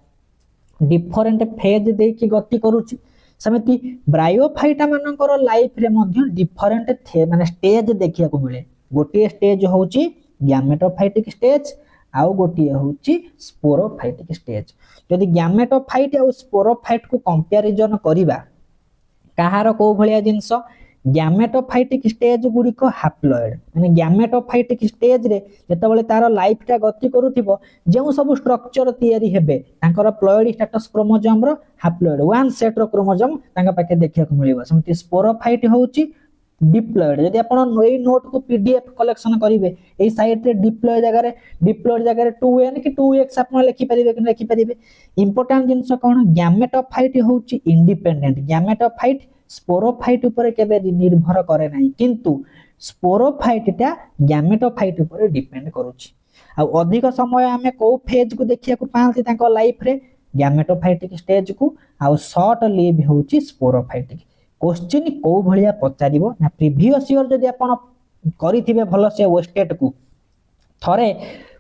Speaker 1: डिफरेंट फेज दे की गति करूची समिति ब्रायोफाइटा मानकर लाइफ रे मध्ये डिफरेंट माने स्टेज देखिया को मिले गोटे स्टेज होची गैमेटोफाइटिक स्टेज आउ गोटे होची स्पोरोफाइटिक स्टेज यदि गैमेटोफाइट और स्पोरोफाइट को कंपैरिजन करिबा कहार को भलिया जिंस गैमेटोफाइटिक स्टेज गुडी को हैप्लॉइड माने गैमेटोफाइटिक स्टेज रे जेतबेले तार लाइफ टा गति करूथिबो जेउ सब स्ट्रक्चर तयारी हेबे तांकर प्लॉइड स्टेटस क्रोमोसोम रो हैप्लॉइड वन सेट रो क्रोमोसोम तांका पाके देखिया को मिलिबो समिति स्पोरोफाइट होउची डिप्लॉइड यदि आपण नई नोट को पीडीएफ कलेक्शन करिवे एई साइट रे डिप्लॉइड जगह रे 2n कि 2x आपण लिखि परिबे कि लिखि परिबे इंपोर्टेंट जिंस कोन गैमेटोफाइट होउची इंडिपेंडेंट गैमेटोफाइट स्पोरोफाइट ऊपर केबे निर्भर करे नाही किंतु स्पोरोफाइट टा गैमेटोफाइट ऊपर डिपेंड करूची आ अधिक समय आमे को फेज को देखिया को पांती तांको लाइफ रे गैमेटोफाइटिक स्टेज को आ शॉर्ट लिव होची स्पोरोफाइटिक। क्वेश्चन को भलिया पचारिबो ना प्रीवियस ईयर जदी आपण करिथिबे भलो से वेस्टेट को थरे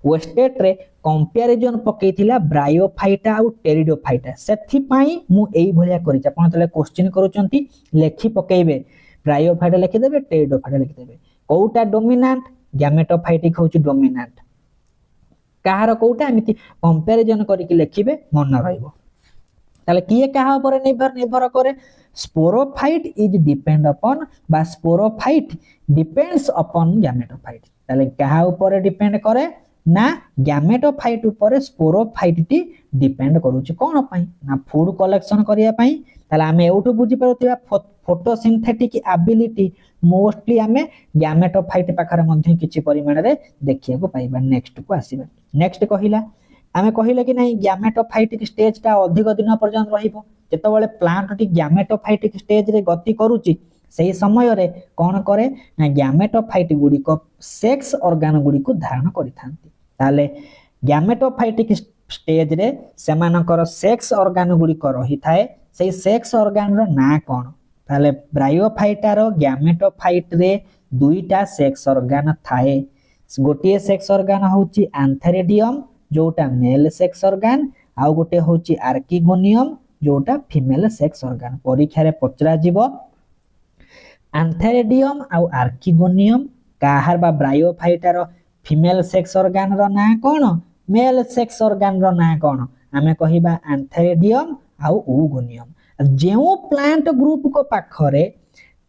Speaker 1: वेस्टेट रे कंपैरिजन पकेइथिला ब्रायोफाइटा आ टेरिडोफाइटा सेथि पई मु एई भलिया करिछ। आपण तले क्वेश्चन करूचंती लेखि पकेइबे ब्रायोफाइटा लिखि देबे टेरिडोफाइटा लिखि देबे कोउटा डोमिनेंट गैमेटोफाइटिक होची डोमिनेंट काहार कोउटा एमिति कंपैरिजन करिकि लेखिबे मन रहइबो। ताले किए काहा ऊपर निर्भर करे स्पोरोफाइट इज डिपेंड अपॉन बा स्पोरोफाइट डिपेंड्स अपॉन गैमेटोफाइट। ताले काहा ऊपर डिपेंड करे ना गैमेटोफाइट ऊपर स्पोरोफाइट टी डिपेंड करूची कोन पई ना फूड कलेक्शन करिया पई। ताले आमे एउटु बुझी पारुथिबा फोटोसिंथेटिक एबिलिटी मोस्टली आमे गैमेटोफाइट पाखरे मध्ये किछि परिमाण रे देखिया को पाइबा। नेक्स्ट को आसीबा नेक्स्ट कहिला आमे कहिले कि नाही गैमेटोफाइटिक स्टेज ता अधिक दिन पर्यंत रहिबो जेतबेले प्लांट टी गैमेटोफाइटिक स्टेज रे गति करूची सेही समय रे कोन करे ना गैमेटोफाइट गुडी को सेक्स ऑर्गन गुडी को धारण करिथांती। ताले गैमेटोफाइटिक स्टेज रे सेमानकर सेक्स ऑर्गन गुडी को रही थाए सेही सेक्स ऑर्गन रो ना कोन ताले ब्रायोफाइटा रो गैमेटोफाइट रे दुईटा सेक्स ऑर्गन थाए। गोटिए सेक्स ऑर्गन होची एंथेरिडियम जोटा मेल सेक्स ऑर्गन आ गोटे होची आर्किगोनियम जोटा फीमेल सेक्स ऑर्गन। परीक्षा रे पचरा जीवो एंथेरिडियम आ आर्किगोनियम काहार बा ब्रायोफाइटा रो फीमेल सेक्स ऑर्गन रो ना कोन मेल सेक्स ऑर्गन रो ना कोन आमे कहिबा एंथेरिडियम आ ओगोनियम। जेउ प्लांट ग्रुप को पाखरे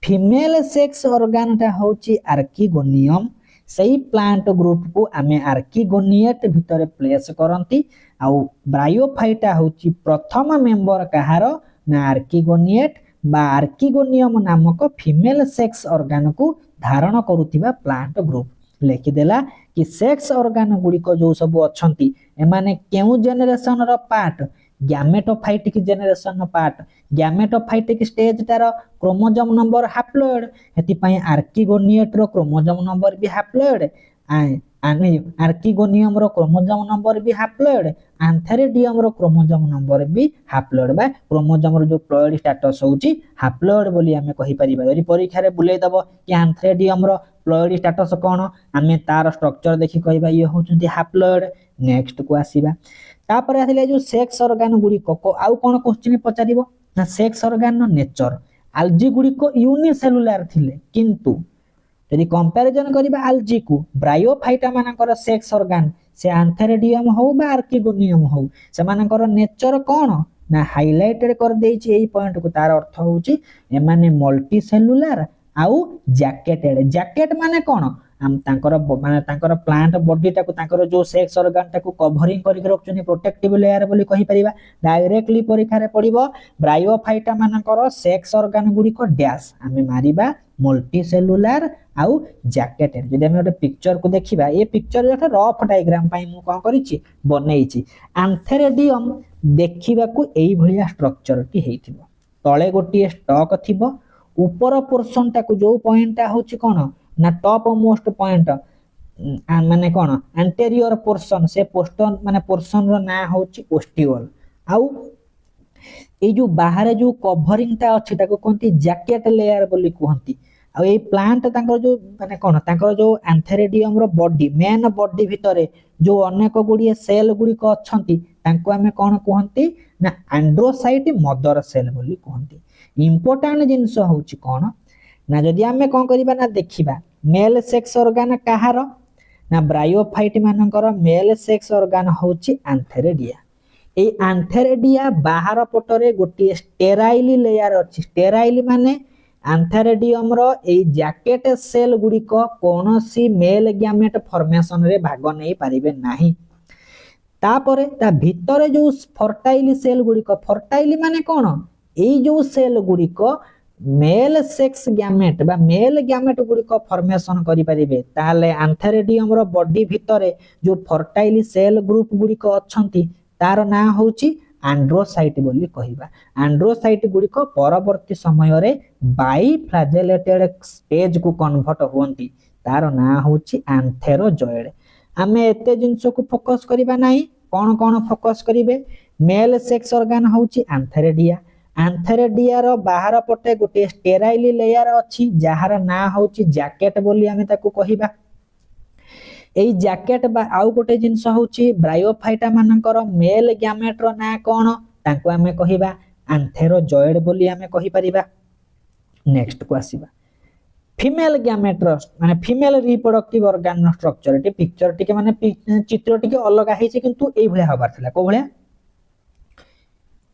Speaker 1: फीमेल सेक्स ऑर्गन ता होची आर्किगोनियम सही प्लांट ग्रुप को आमे आर्किगोनिएट भितरे प्लेस करंती आ ब्रायोफाइटा होची प्रथम मेंबर कहार ना आर्किगोनिएट बा आर्किगोनियम नामक फीमेल सेक्स ऑर्गन को धारण करूथिबा प्लांट ग्रुप। लेखि देला कि सेक्स ऑर्गन गुडी को जो सब अछंती एमाने केउ जेनरेशन रो part gametophytic generation part gametophytic stage तार क्रोमोसोम नंबर हैप्लॉइड हेति पई आर्किगोनिएट रो क्रोमोसोम नंबर भी हैप्लॉइड आर्किगोनियम रो क्रोमोसोम नंबर भी हैप्लॉइड एंथेरिडियम रो क्रोमोसोम नंबर भी हैप्लॉइड बा क्रोमोसोम रो जो प्लॉइड स्टेटस होची हैप्लॉइड बोली हमें कहि परिबा। यदि परीक्षा रे बुलेइ दबो कि एंथेरिडियम रो प्लॉइड स्टेटस कोन हमें तार स्ट्रक्चर देखि कहिबा ये होचंती हैप्लॉइड। नेक्स्ट को आसीबा तापर आथिले जो सेक्स ऑर्गन गुडी को आउ कोन क्वेश्चन पचारिबो ना सेक्स ऑर्गन नो नेचर आल्जी गुडी को यूनिसेलुलर थिले किंतु यदि कंपैरिजन करिबा आल्जी को ब्रायोफाइटा मानकर सेक्स ऑर्गन से एंथेरिडियम हो बा आर्किगोनियम हो से मानकर नेचर कोन ना हाइलाइटेड कर देछि एई पॉइंट को तार अर्थ होउची एमाने मल्टी सेलुलर आउ जैकेटेड। जैकेट माने कोन हम तांकर माने तांकर प्लांट बॉडी टाको तांकर जो सेक्स ऑर्गन टाको कवरिंग करि रखछनी प्रोटेक्टिव लेयर बोली कहि परिबा। डायरेक्टली परीक्षा रे पडिबो ब्रायोफाइटा मानकर सेक्स ऑर्गन गुडी को डैश हमें मारिबा मल्टी सेलुलर आउ जैकेटेड। जदि हम ओटे पिक्चर को देखिबा ए पिक्चर जोटा रफ डायग्राम पई मु कोन करिछि बनेइछि एंथेरिडियम देखिबा को एई भलिया स्ट्रक्चर टी हेइथिबो तळे गोटिए स्टॉक थिबो ऊपर पोर्शन टाको जो पॉइंट होछि कोन ना टॉप मोस्ट पॉइंट माने कोन एंटीरियर पोर्शन से पोस्टन माने पोर्शन रो ना होछि ओस्टिओल आउ ए जो बाहर जो कवरिंग ता अछि ताको कोनती जैकेट लेयर बोली कहंती। आ ए प्लांट तांकर जो माने कोन तांकर जो एंथेरिडियम रो बॉडी मेन बॉडी भितरे जो अनेक गुडी सेल गुडी को अछंती तांको हमें कोन कहंती ना एंड्रोसाइट मदर सेल बोली कहंती। इंपोर्टेंट जिंस होछि कोन ना जदि हमें कोन करिबा ना देखिबा मेल सेक्स ऑर्गन काहार ना ब्रायोफाइट मानकर मेल सेक्स ऑर्गन होछि एंथेरिडिया। ए एंथेरिडिया बाहर पटरे गोटी स्टेराइल लेयर अछि स्टेराइल माने एंथेरिडियम रो ए जैकेट सेल गुडी को कोनोसी मेल गैमेट फॉर्मेशन रे भाग नै पारिबे नाही। तापरे ता भितरे जो फर्टाइल सेल गुडी को फर्टाइल माने कोन ए जो सेल गुडी को मेल सेक्स गैमेट बा मेल गैमेट गुडी को फॉर्मेशन करि परिबे ताले एंथेरिडियम रो बॉडी भितरे जो फर्टाइल सेल ग्रुप गुडी को अछंती तार ना होची एंड्रोसाइट बोली कहिबा। एंड्रोसाइट गुडी को परवर्ती समय रे बाई फ्लैजेलेटेड स्टेज को कन्वर्ट होंती तार ना होची एंथेरोजॉइड। आमे एते जिंस को फोकस करिबा नाही कोन कोन फोकस करिवे मेल सेक्स ऑर्गन होउची एंथेरेडिया एंथेरेडिया रो बाहर पटे गोटे स्टेराइल लेयर अछि जहार ना होउची जैकेट बोली आमे ताको कहिबा एई जैकेट बा आउ गोटे जिंस होउची ब्रायोफाइटा मानकर मेल गैमेट रो ना कोन ताको आमे कहिबा एंथेरोजॉइड बोली आमे कहि परिबा नेक्स्ट को आसीबा फीमेल गैमेट रो माने female reproductive organ structure eighty picture टिके माने चित्र टिके अलग आहिছে किंतु एई भले हबार थिला को भले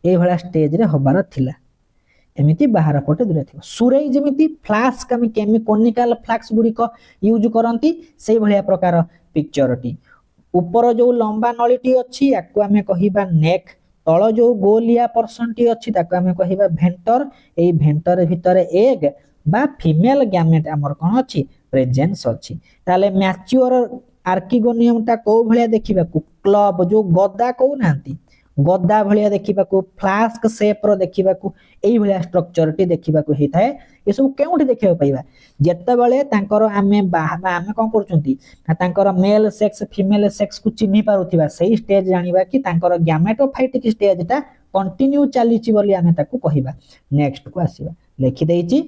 Speaker 1: एई भले स्टेज रे हबार थिला एमिति बाहर पटे दूरे थिबो सुरेई जेमिति फ्लास्क हम केमिकोनिकल फ्लास्क गुडी को यूज करंती सेई भलिया प्रकार पिक्चर टी ऊपर जो लंबा नळीटी अछि याकू हमें कहिबा नेक तळ जो गोलिया पर्सन टी अछि ताको हमें कहिबा भेंटर एई भेंटर भितरे एग बा फीमेल गैमेट हमर कोन अछि प्रेजेंस अछि ताले मैच्योर आर्किगोनियम ता को भलिया देखिबा को क्लब जो गद्दा को नांती गद्दा भलिया देखिबा को फ्लास्क शेप रो देखिबा को एई भलिया स्ट्रक्चर टी देखिबा को हेताए ए सब केउठी देखिबा पाइबा जत्ते बेले तांकर आमे आमे कोन करचुंती तांकर मेल सेक्स फीमेल सेक्स को चिन्हि पारुथिबा सेही स्टेज जानिबा कि तांकर गैमेटोफाइटिक स्टेज ता कंटिन्यू चलीची बोली आमे ताको कहिबा नेक्स्ट को आसीबा लिखि देइची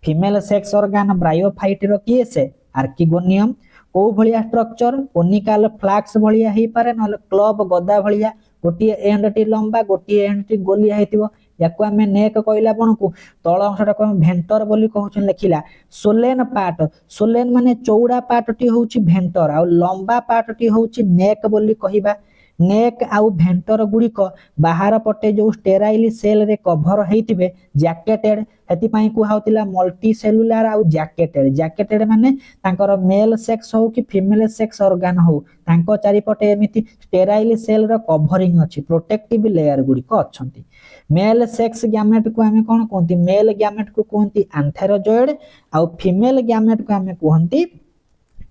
Speaker 1: फीमेल सेक्स ऑर्गन ब्रायोफाइट रो किए से आर्किगोनियम को भलिया स्ट्रक्चर कोनिकल फ्लाक्स भलिया हे पारे न क्लब गदा भलिया गोटी एंड टी लंबा गोटी एंड टी गोलिया हेतिबो याको हमें नेक कहला बणकू तळ अंशटा को भेंटर बोली कहउछन लेखिला सोलेन पार्ट सोलेन माने चौड़ा पार्ट टी होउची भेंटर आ लंबा पार्ट टी होउची नेक बोली कहिबा नेक आउ भेंटर गुडी को बाहर पटे जो स्टेराइल सेल रे कवर हेतिबे जैकेटेड हेति पई को हाउतिला मल्टी सेलुलर आउ जैकेटेड माने तांकर मेल सेक्स हो कि फीमेल सेक्स ऑर्गन हो तांको चारि पटे एमिति स्टेराइल सेल रो कवरिंग अछि प्रोटेक्टिव लेयर गुडी को अछंती मेल सेक्स गैमेट को हमें कोन कोंती मेल गैमेट को कोंती एंथेरोजॉइड आउ फीमेल गैमेट को हमें कोंती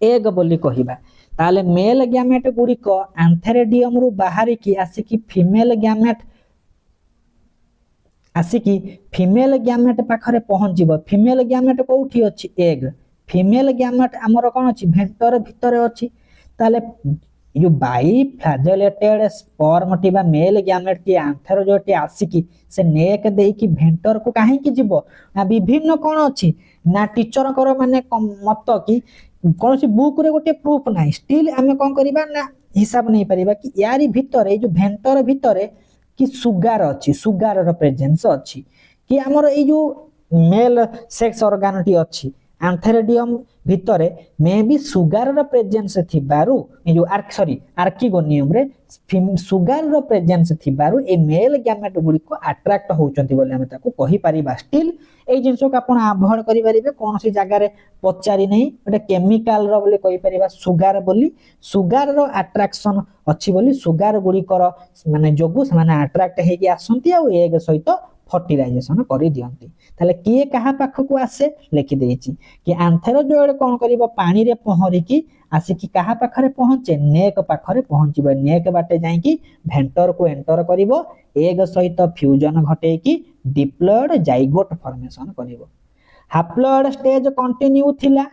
Speaker 1: एग बोली कहिबा ताले मेल गैमेट गुडी को एंथेरेडियम रु बाहरी की आसी की फीमेल गैमेट पाखरे पहुंचीबो फीमेल गैमेट कोठी अछि एग फीमेल गैमेट हमर कोन अछि भेंटर भितरे अछि ताले यो बाई फ्लैजेलेटेड स्पर्म टिबा मेल गैमेट की एंथेरोजॉइड टी आसी की से नेक देई की भेंटर को काहे की जिवो ना विभिन्न कोन अछि ना टीचर कर माने मत की कौन सी बुक रे गोटे प्रूफ नाही स्टिल हमें कोन करिबा ना हिसाब नहीं परिबा कि यारी भितरे जो भेंटर भितरे कि सुगार अछि सुगार रो प्रेजेंस अछि कि हमर ए जो मेल सेक्स ऑर्गन टी अछि एंथेरेडियम भितरे मे भी सुगार रो प्रेजेंस थिबारु ए जो आर्किगोनियम रे सुगार रो प्रेजेंस थिबारु ए मेल गैमेट गुडी को अट्रैक्ट होचंती बोले हम ताको कहि परिबा स्टिल ए जिंसो को आपण अवॉइड करि परिबे कोन सी जगह रे पचारि नै एटा केमिकल रो बोले कहि परिबा सुगार रो अट्रैक्शन अछि बोली सुगार गुडी कर माने जोगु माने अट्रैक्ट हे कि आसंती आ एग सहित फर्टिलाइजेशन करि दियंती ताले किए कहा पाख को आसे लिखि देछि कि एंथेरोजॉइड कोन करिवो पानी रे पहरी की आसी की कहा पाखरे पहुंचे नेक पाखरे पहुंचबो नेक बाटे जाई की भेंटर को एंटर करिवो एग सहित फ्यूजन घटे की डिप्लॉयड जाइगोट फॉर्मेशन करिवो हैप्लॉयड स्टेज कंटिन्यू थिला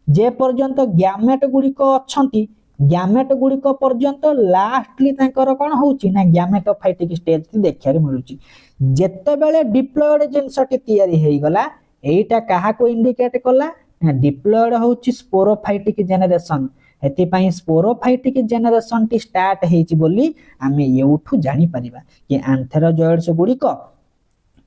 Speaker 1: जे पर्यंत गैमेट गुडी को अछंती गैमेट गुडी को पर्यंत लास्टली तांकर कोन होउची ना गैमेटोफाइटिक स्टेज ती देखियारे मिलुची जेते बेले डिप्लॉयड जिंसटी तयारी हेई गला एटा कहा को इंडिकेट कला डिप्लॉयड होउची स्पोरोफाइटिक जेनरेशन हेति पई स्पोरोफाइटिक जेनरेशन टी स्टार्ट हेची बोली हमें एउठू जानि परिबा कि एंथेरोजॉइड्स गुडी को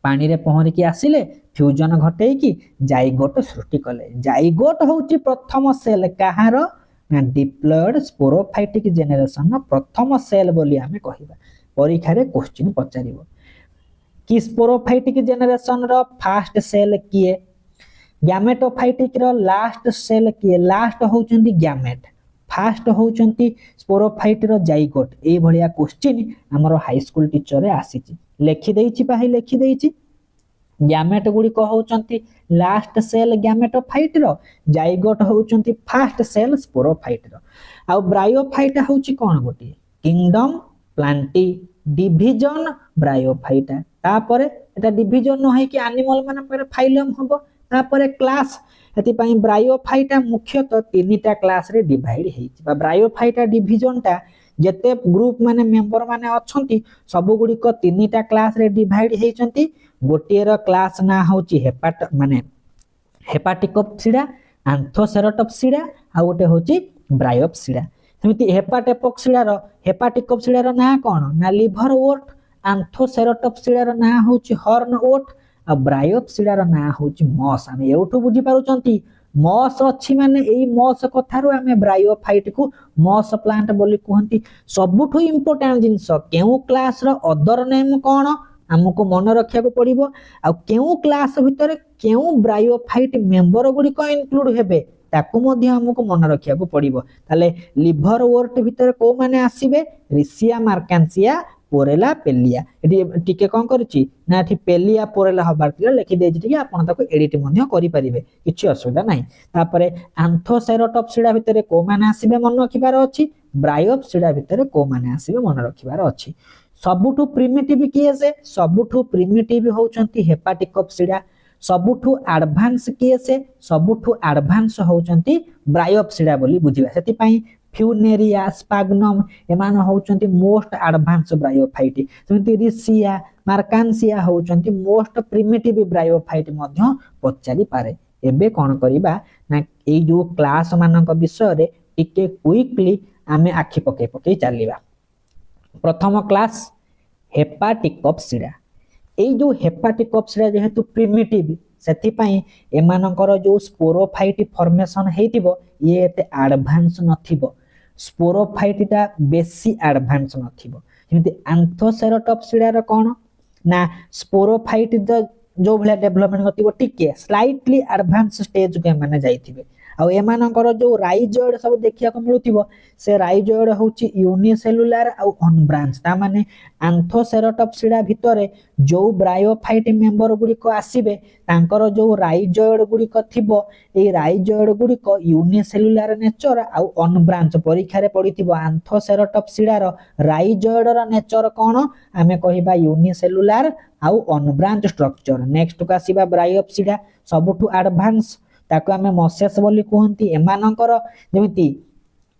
Speaker 1: पानी रे पहरी की आसिले फ्यूजन घटे की जाइगोट सृष्टि कले जाइगोट होउची प्रथम सेल कहारो ना डिप्लॉयड स्पोरोफाइटिक जेनरेशन प्रथम सेल बोली हमें कहिबा परीक्षा रे क्वेश्चन पचारिबो कि sporophytic generation row first cell किए गैमेटोफाइटिक रो लास्ट सेल किए लास्ट होउचंती गैमेट फर्स्ट होउचंती स्पोरोफाइट रो जाइगोट ए भलिया क्वेश्चन हमरो हाई स्कूल टीचर रे आसीची लेखि देइची पाही लेखि देइची गैमेट गुडी को होउचंती लास्ट सेल गैमेटोफाइट रो जाइगोट होउचंती फर्स्ट सेल स्पोरोफाइट रो आ ब्रायोफाइट होउची कोन गोटी किंगडम प्लांटी डिवीजन ब्रायोफाइट तापरे एटा डिवीजन न है कि एनिमल मान पर फाइलम हबो तापर क्लास एतिपाई ब्रायोफाइटा मुख्यतः तीनटा क्लास रे डिवाइड हेछि बा ब्रायोफाइटा डिवीजन टा जेते ग्रुप माने मेंबर माने अछंती सब गुडी को तीनटा क्लास रे डिवाइड हेचंती गोटे रो क्लास ना होछि हेपाट माने हेपाटिकोप्सिडा आंथोसेरोटोप्सिडा आ गोटे होछि ब्रायोप्सिडा सेमिति हेपाटेपोक्सिडा रो हेपाटिकोप्सिडा रो ना कोन ना लिवर वोट आंथोसेरोटोप्सिडा रो ना होछि हॉर्न वोट आ ब्रायोप्सिडा रो ना होछि मॉस आमे एउठु बुझी पारुचंती मॉस अछि माने एई मॉस कथारो आमे ब्रायोफाइट को मॉस प्लांट बोली कहंती सबुठु इंपोर्टेंट जिंस केउ क्लास रो अदर नेम कोन हमको मन रखिया को पड़िबो आ केउ क्लास भितर केउ ब्रायोफाइट मेंबर गुडी को इंक्लूड हेबे ताकू मध्ये हमको मन रखिया को पड़िबो ताले लिवर वोर्ट भितर को माने आसीबे रिसिया मार्कांसिया पोरेला पेलिया एटी टिके कोन करछि ना एटी पेलिया पोरेला हबार तिला लिखि देछि टिके आपण ताको एडिट मध्ये करि परिबे किछि असुविधा नाही तापरे आंथोसेरोटोप्सिडा भितर को माने आसीबे मन रखिबार अछि ब्रायोप्सिडा भितर को माने आसीबे मन रखिबार अछि सबुठु प्रिमिटिव किए से सबुठु प्रिमिटिव होचंती हेपाटिकोप्सिडा सबुठु एडवांस किए से सबुठु एडवांस होचंती ब्रायोप्सिडा बोली बुझिबा सेति पई फ्यूनेरिया स्पाग्नम एमान होचंती मोस्ट एडवांस ब्रायोफाइट सेमति रिसिया मार्कांसिया होचंती मोस्ट प्रिमिटिव ब्रायोफाइट मध्य पचारि पारे एबे कोन करिबा ना ए जो क्लास मानक विषय रे टिके क्विकली आमे आखि पके पके चलिबा प्रथम क्लास हेपाटिकोप्सिडा ए जो हेपाटिकोप्सिडा जेहेतु प्रिमिटिव सेति पई एमानकर जो स्पोरोफाइट फॉर्मेशन हेतिबो ये एते एडवांस नथिबो स्पोरोफाइटटा बेसी एडवांस नथिबो जेमति आंथोसेरोटोप्सिडा रो कोन ना स्पोरोफाइट जो भले डेवलपमेंट गतिबो टिके स्लाइटली एडवांस स्टेज के माने जाइथिबे आ एमानकर जो राइजोइड सब देखिया को मिलुतिबो से राइजोइड होची यूनिसेलुलर आ अनब्रांच ता माने आंथोसेरोटोप्सिडा भितरे जो ब्रायोफाइट मेंबर गुडी को आसीबे तांकर जो राइजोइड गुडी को थिबो ए राइजोइड गुडी को यूनिसेलुलर नेचर आ अनब्रांच परीक्षा रे पडितिबो आंथोसेरोटोप्सिडा रो राइजोइड रो नेचर कोन आमे कहिबा यूनिसेलुलर आ अनब्रांच स्ट्रक्चर नेक्स्ट को आसीबा ब्रायोप्सिडा सबुठु एडवांस ताको आमे मॉसेस बोली कहंती एमानकर जेमिति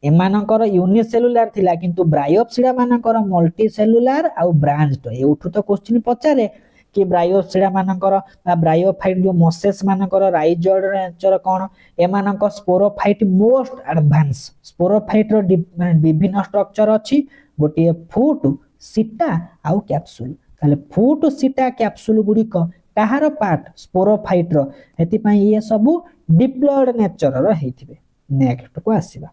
Speaker 1: एमानकर यूनिसेलुलर थिला किंतु ब्रायोप्सिडा मानकर मल्टीसेलुलर आ ब्रांच्ड एउठु तो क्वेश्चन पचारे कि ब्रायोप्सिडा मानकर बा ब्रायोफाइट जो मॉसेस मानकर राइजोइड नेचर कोन एमानकर स्पोरोफाइट मोस्ट एडवांस स्पोरोफाइट रो विभिन्न स्ट्रक्चर अछि गोटे फुट सीटा आ कैप्सूल ताले फुट सीटा कैप्सूल गुडी को काहार पार्ट स्पोरोफाइट रो हेति पई ये सब डिप्लॉयड नेचर रो हेतिबे नेक्स्ट को आसीबा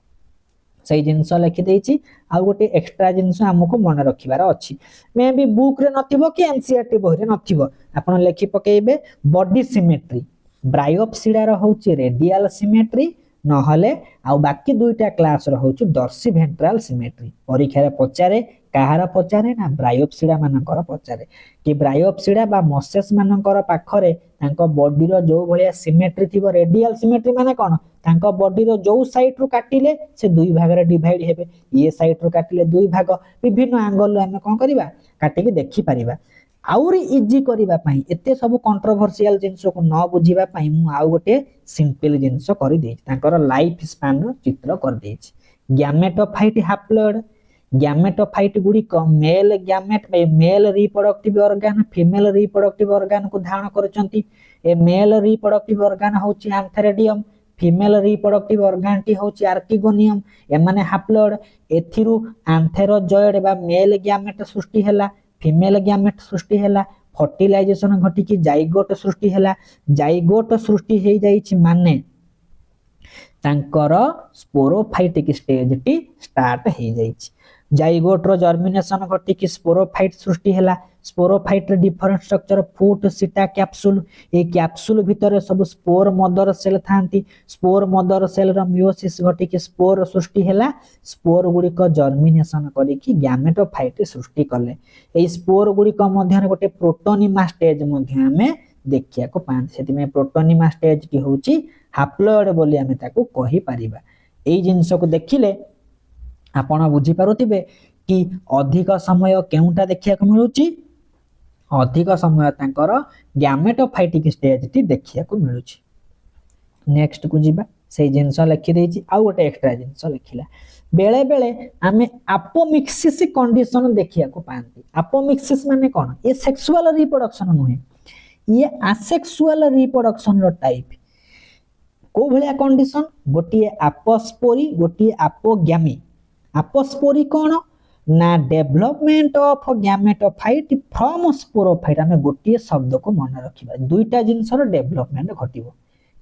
Speaker 1: सही जिंस लिखि देछि आ गोटे एक्स्ट्रा जिंस हमको मन रखिबार अछि मे भी बुक रे नथिबो कि एनसीईआरटी बही रे नथिबो आपण लिखि पकेइबे बॉडी सिमेट्री ब्रायोप्सिडा रो होछि रेडियल सिमेट्री नहले आ बाकी दुईटा क्लास रो होछि डॉर्सी वेंट्रल सिमेट्री परीक्षा रे पचारे काहार पचारे ना ब्रायोप्सिडा मानकर पचारे कि ब्रायोप्सिडा बा मॉसेस मानकर पाखरे तांको बॉडी रो जो भलिया सिमेट्री थिबो रेडियल सिमेट्री माने कोन तांको बॉडी रो जो साइड रो काटिले से दुई भाग रे डिवाइड हेबे ये साइड रो काटिले दुई भाग विभिन्न एंगल हम कोन करिबा काटि के देखि परिबा आउरी इजी करिबा पई एते सब कंट्रोवर्शियल जिंस को न बुझिबा पई मु आउ गोटे सिंपल जिंस करि देछि तांकर लाइफ स्पैन रो चित्र कर देछि गैमेटोफाइट हैप्लॉइड गैमेटोफाइट गुडी को male gamete male reproductive organ female reproductive organ को धारण करचंती ए मेल रिप्रोडक्टिव ऑर्गन होची एंथेरेडियम फीमेल रिप्रोडक्टिव ऑर्गन टी होची आर्किगोनियम ए माने हैप्लॉइड एथिरु एंथेरोजॉइड बा मेल गैमेट सृष्टि हैला फीमेल गैमेट सृष्टि हैला फर्टिलाइजेशन घटी की जाइगोट सृष्टि हैला जाइगोट सृष्टि हे जाईछि माने तांकर स्पोरोफाइटिक स्टेज टी स्टार्ट हे जाईछि जाइगोट रो जर्मिनेशन घटी की स्पोरोफाइट सृष्टि हैला स्पोरोफाइट रे different structure foot seta capsule ए कैप्सूल भितर सब स्पोर मदर सेल थांती स्पोर मदर सेल रो मियोसिस घटी की स्पोर सृष्टि हैला स्पोर गुडी को जर्मिनेशन करी की गैमेटोफाइट सृष्टि करले ए स्पोर गुडी को मध्य रे गोटे प्रोटोनिमा स्टेज मध्य हमें देखिया को पांच सेति में प्रोटोनिमा स्टेज की होची हैप्लॉइड बोली हमें ताको कहि परिबा ए जिंस को देखिले आपण बुझी पारुतिबे कि अधिक समय केउटा देखिया को मिलुची अधिक समय तांकर गैमेटोफाइटिक स्टेज टी देखिया को मिलुची नेक्स्ट को जीवा से जिनस लिखि देछि आउ गोटे एक्स्ट्रा जिनस लिखिला बेले बेले आमे अपोमिक्सिस कंडीशन देखिया को पांती अपोमिक्सिस माने कोन ये सेक्सुअल रिप्रोडक्शन नुहे ये आसेक्सुअल रिप्रोडक्शन रो टाइप को भलिया कंडीशन गोटिए अपोस्पोरी गोटिए अपोगैमी अपोस्पोरी कोन ना development of gametophyte from sporophyte आमे गोटिए शब्द को मन रखिबा दुईटा जिंस रो डेवलपमेंट घटिबो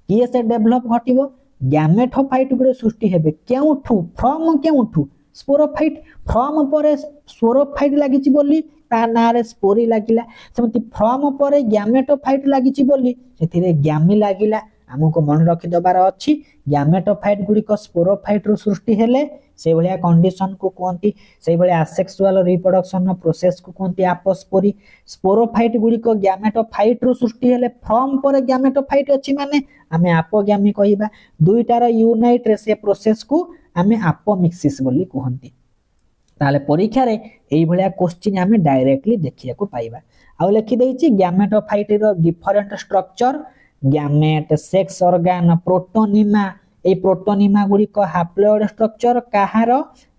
Speaker 1: किए से डेवलप घटिबो गैमेटोफाइट गुरे सृष्टि हेबे केउठू फ्रॉम केउठू स्पोरोफाइट फ्रॉम परे स्पोरोफाइट लागिछि बोली ता नारे स्पोरी लागिला सेमति फ्रॉम परे गैमेटोफाइट लागिछि बोली सेथिरे गैमी लागिला हमको मन रखि दबार अछि गैमेटोफाइट गुडी को स्पोरोफाइट रो सृष्टि हेले से भलिया कंडीशन को कोंती से भलिया असेक्सुअल रिप्रोडक्शन नो प्रोसेस को कोंती अपोस्पोरी स्पोरोफाइट गुडी को गैमेटोफाइट रो सृष्टि हेले फ्रॉम परे गैमेटोफाइट अछि माने हमें अपोगैमी कहिबा दुईटार यूनाइट रे से प्रोसेस को हमें अपोमिक्सिस बोली कहंती ताले परीक्षा रे एई भलिया क्वेश्चन हमें डायरेक्टली देखिया को पाइबा आ लिखि देछि गैमेटोफाइट रो different structure gamete sex organ protonema ए प्रोटोनिमा गुडी को हैप्लॉइड स्ट्रक्चर कहार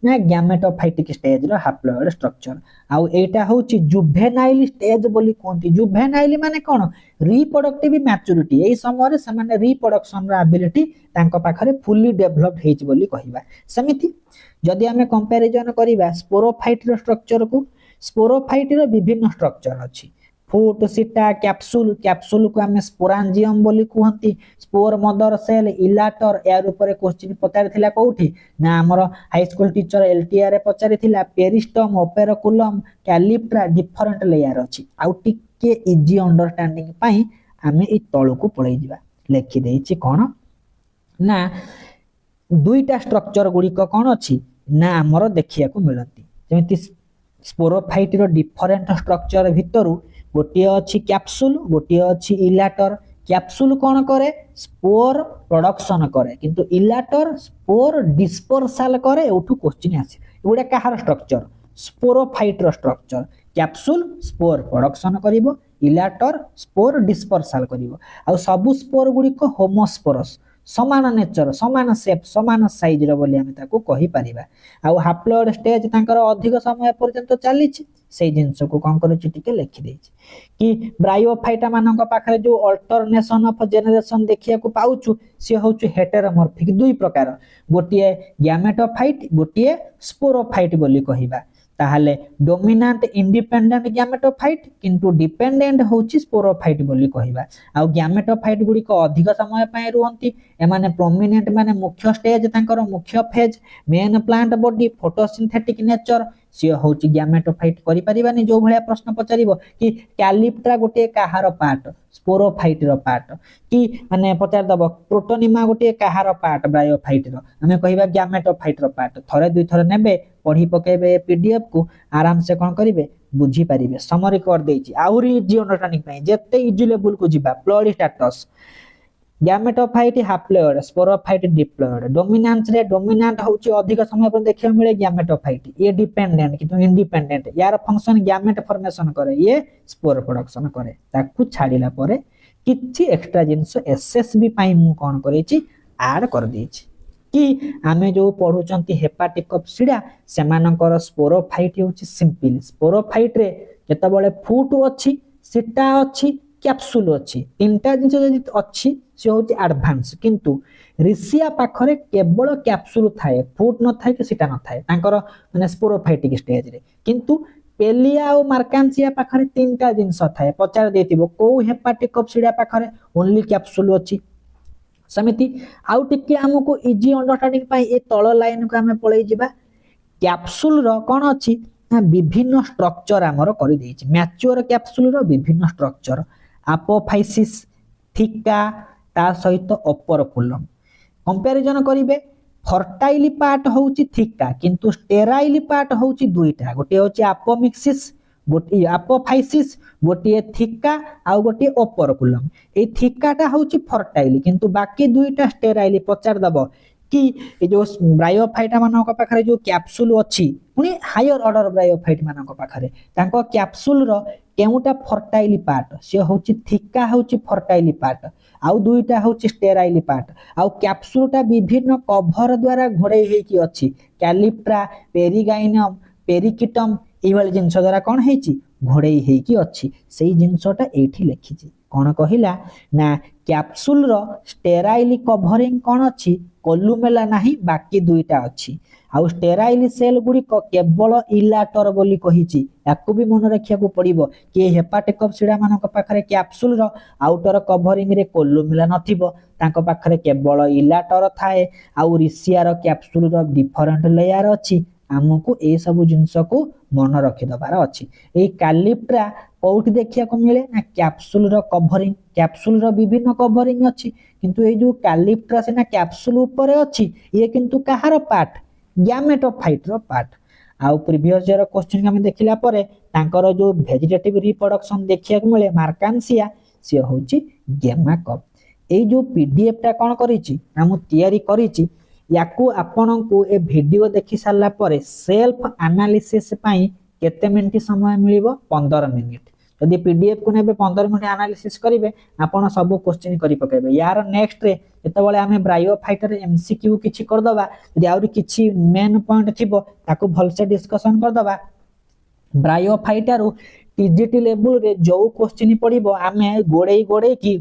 Speaker 1: ना गैमेटोफाइटिक स्टेज रो हैप्लॉइड स्ट्रक्चर आउ एटा होची जुवेनाइल स्टेज बोली कोंती जुवेनाइल माने कोन रिप्रोडक्टिव मैच्योरिटी एई समय रे समान रिप्रोडक्शन रो एबिलिटी तांको पाखरे फुली डेवलप्ड हेच बोली कहिबा समिति जदि हमें कंपैरिजन करिबा स्पोरोफाइट रो स्ट्रक्चर को स्पोरोफाइट रो विभिन्न स्ट्रक्चर अछि फूट सीटा कैप्सूल कैप्सूल को हमें स्पोरांजियम बोली कहंती स्पोर मदर सेल इलाटर यार ऊपर क्वेश्चन पचारि थिला कोठी ना हमर हाई स्कूल टीचर एलटीआर रे पचारि थिला पेरिस्टम ओपेरकुलम कैलिप्ट्रा डिफरेंट लेयर अछि आउ टिके इजी अंडरस्टैंडिंग पई हमें ई तळु को पळै जिबा लिखि देछि कोन ना दुईटा स्ट्रक्चर गुडी को कोन अछि ना हमर देखिया को मिलंती जेमिति स्पोरोफाइट रो डिफरेंट स्ट्रक्चर भितरु गोटे अच्छी कैप्सूल गोटे अच्छी इलाटर कैप्सूल कौन करे स्पोर प्रोडक्शन करे किंतु इलाटर स्पोर डिस्पर्सल करे एठू क्वेश्चन आसे एगुडा कहार स्ट्रक्चर स्पोरोफाइट रो स्ट्रक्चर कैप्सूल स्पोर प्रोडक्शन करिवो इलाटर स्पोर डिस्पर्सल करिवो आ सब स्पोर गुडी को होमोस्पोरस समान नेचर समान शेप समान साइज रो बोली हमें ताको कहि परिबा आ हैप्लॉइड स्टेज तांकर अधिक समय पर्यंत चली से जिनस को कौन कर लिखि दे कि ब्रायोफाइटा मान पाखे जो अल्टरनेशन ऑफ जेनरेशन देखिया को पाउछु से होछु हेटेरोमॉर्फिक दुई प्रकार गोटिए गैमेटोफाइट गोटिए स्पोरोफाइट बोली कहिबा ताहले डोमिनेंट इंडिपेंडेंट गैमेटोफाइट किंतु डिपेंडेंट होची स्पोरोफाइट बोली कहिबा आ गैमेटोफाइट गुडी को अधिक समय पय रुहंती एमाने प्रोमिनेंट माने मुख्य स्टेज तांकर मुख्य phase main plant body photosynthetic nature सी होची गैमेटोफाइट करि परिबानी जो भलिया प्रश्न पचारिबो कि कैलिप्ट्रा गोटे कहार पार्ट स्पोरोफाइट रो पार्ट कि माने पचार दबो प्रोटोनिमा गोटे कहार पार्ट ब्रायोफाइट रो हमें कहिबा गैमेटोफाइट रो पार्ट थरे दुई थरे नेबे पढ़ी पकेबे पीडीएफ को आराम से कोन करिवे बुझी परिबे समरी कर देछि आउरी इजी अंडरस्टैंडिंग पई जत्ते इजी लेवल को जिबा ploidy status gametophyte haploid sporophyte diploid dominance रे डोमिनेंट होची अधिक समय पर देखियो मिले गैमेटोफाइट ये डिपेंडेंट किंतु इंडिपेंडेंट यार फंक्शन गैमेट फॉर्मेशन करे ये स्पोर प्रोडक्शन करे ताकू छाडिला परे किछि एक्स्ट्रा जिंस एसएसबी पई मु कोन करेछि ऐड कर देछि कि आमे जो पढुचंती हेपाटिक कप्सिडा सेमानकर स्पोरोफाइट होची सिंपल स्पोरोफाइट रे जेतबेले फूट अछि सीटा अछि कैप्सूल अछि तीनटा जिंस जदि अछि से होची एडवांस किंतु रिसिया पाखरे केवल कैप्सूल थाए फूट न थाए कि सीटा न थाए तांकर माने स्पोरोफाइटिक स्टेज रे किंतु पेलिया और मार्कांसिया पाखरे तीनटा जिंस थाए पचार देतिबो को हेपाटिक कप्सिडा पाखरे ओनली कैप्सूल अछि समिति आउ टिके हमको इजी अंडरस्टैंडिंग पाई ए तळ लाइन को हमें पळै जिबा कैप्सूल रो कोन अछि विभिन्न स्ट्रक्चर हमर करि देछि मैच्योर कैप्सूल रो विभिन्न स्ट्रक्चर अपोफाइसिस थिका ता सहित ओपरकुलम कंपैरिजन करिवे फर्टाइल पार्ट होउची थिका किंतु स्टेराइल पार्ट होउची दुईटा गोटे होची अपोमिक्सिस गोटे अपोफाइसिस गोटे थिका आ गोटे ओपरकुलम ए थिकाटा होउची फर्टाइल किंतु बाकी दुईटा स्टेराइल पचार दबो बाकी ये जो ब्रायोफाइटा मानक पाखरे जो कैप्सूल अछि पुनी हायर ऑर्डर ब्रायोफाइट मानक पाखरे तांको कैप्सूल रो केउटा फर्टाइल पार्ट से होची थिका होची फर्टाइल पार्ट आउ दुईटा होची स्टेराइल पार्ट आउ कैप्सूलटा विभिन्न कवर द्वारा घोड़े हेकी अछि कैलिप्ट्रा पेरिगाइनम पेरिकिटम एभली जिनस द्वारा कौन हेची घोड़े हेकी अछि सेही जिनसटा एठी लिखिछि कौन कहिला ना कैप्सूल रो स्टेराइल कवरिंग कौन अछि कोलुमेला नाही बाकी दुईटा अछि आउ स्टेराइल सेल गुडी केवल इलाटर बोली कहिछि याकू भी मन रखिया को पड़िबो कि हेपाटिक कप्सिडा मानक पाखरे कैप्सूल रो आउटर कवरिंग रे कोलुमेला नथिबो तांको पाखरे केवल इलाटर थाए आउ रिसिया रो कैप्सूल रो डिफरेंट लेयर अछि आमको ए सब जिंस को मन रखि दबार अछि ए कैलिप्ट्रा कोउठी देखिया को मिले ना कैप्सूल रो कवरिंग कैप्सूल रो विभिन्न कवरिंग अछि किंतु ए जो कैलिप्ट्रा से ना कैप्सूल ऊपर अछि ये किंतु कहार पार्ट गैमेटोफाइट रो पार्ट आउ प्रीवियस ईयर क्वेश्चन हम देखिला परे तांकर जो वेजिटेटिव रिप्रोडक्शन देखिया को मिले मार्कांसिया से होची गेमाकप ए जो पीडीएफ टा कोन करिछि ना मु तयारी करिछि याकू आपनकू ए वीडियो देखि सारला परे सेल्फ एनालिसिस पई केते मिनिट समय मिलिबो 15 मिनिट यदि पीडीएफ को नेबे 15 मिनिट एनालिसिस करिवे आपण सब क्वेश्चन करि पकेबे यार नेक्स्ट रे जेतेबेले हमें ब्रायोफाइटर एमसीक्यू किछि कर दबा यदि आउरी किछि मेन पॉइंट थिबो ताकू भल से डिस्कशन कर दबा ब्रायोफाइटर टीजीटी लेवल रे जो क्वेश्चन पड़िबो हमें गोड़े की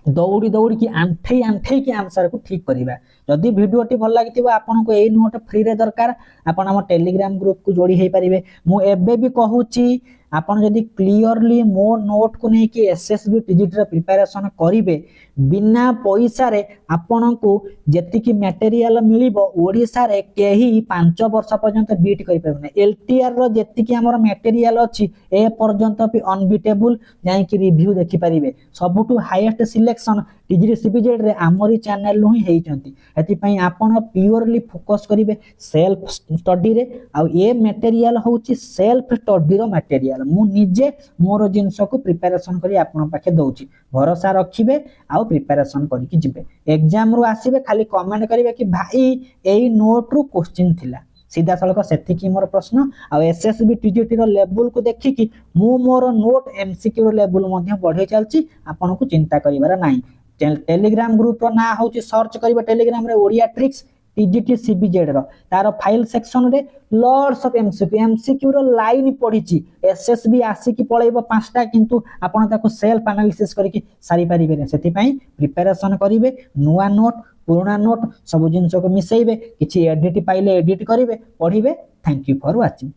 Speaker 1: दौड़ी दौड़ी की आंठे की आंसर को ठीक करिबा जदि वीडियो टी भल लागितिबो आपन को ए नोट फ्री रे दरकार आपन हम टेलीग्राम ग्रुप को जोड़ी हे परिबे मु एबे भी कहूची आपन जदि क्लियरली मो नोट को नै कि एसएसबी टीजीटी रे प्रिपरेशन करिवे बिना पैसा रे आपन को जेति की मटेरियल मिलिबो ओडिसा रे केही 5 वर्ष पर्यंत बीट करि परबे एलटीआर रो जेति की हमर मटेरियल अछि ए पर्यंत भी अनबीटेबल जाई कि रिव्यू देखि परिबे सबटु हाईएस्ट सिलेक्शन टीजीटी सीपीजेड रे हमरी चैनल नु ही हेइचंती एति पई आपन प्योरली फोकस करिवे सेल्फ स्टडी रे आ ए मटेरियल होची सेल्फ स्टडी रो मटेरियल मु निजे मोर जिंस को प्रिपरेशन करी आपन पाखे दउची भरोसा रखिबे आ प्रिपरेशन करी कि जिबे एग्जाम रो आसीबे खाली कमेंट करिवे कि भाई एई नोट रो क्वेश्चन थिला सीधा सळक सेति की मोर प्रश्न आ एसएसबी टीजीटी रो लेवल को देखि कि मु मोर नोट एमसीक्यू रो लेवल मध्ये बढ़े चलची आपन को चिंता करिवार नाही टेलीग्राम ग्रुप रो ना होची सर्च करिवे टेलीग्राम रे ओडिया ट्रिक्स टीजीटी सीबीजेड रो तार फाइल सेक्शन रे लॉर्ड्स ऑफ एमसीक्यू रो लाइन पढिची एसएसबी आसी की पळेबो पांचटा किंतु आपण ताको सेल्फ एनालिसिस करी की सारी परिबे ने सेति पई प्रिपरेशन करिवे नुवा नोट पुराना नोट सब जिंस को मिसैबे किछि एडिट पाइले एडिट करिवे पढिबे थैंक यू फॉर वाचिंग।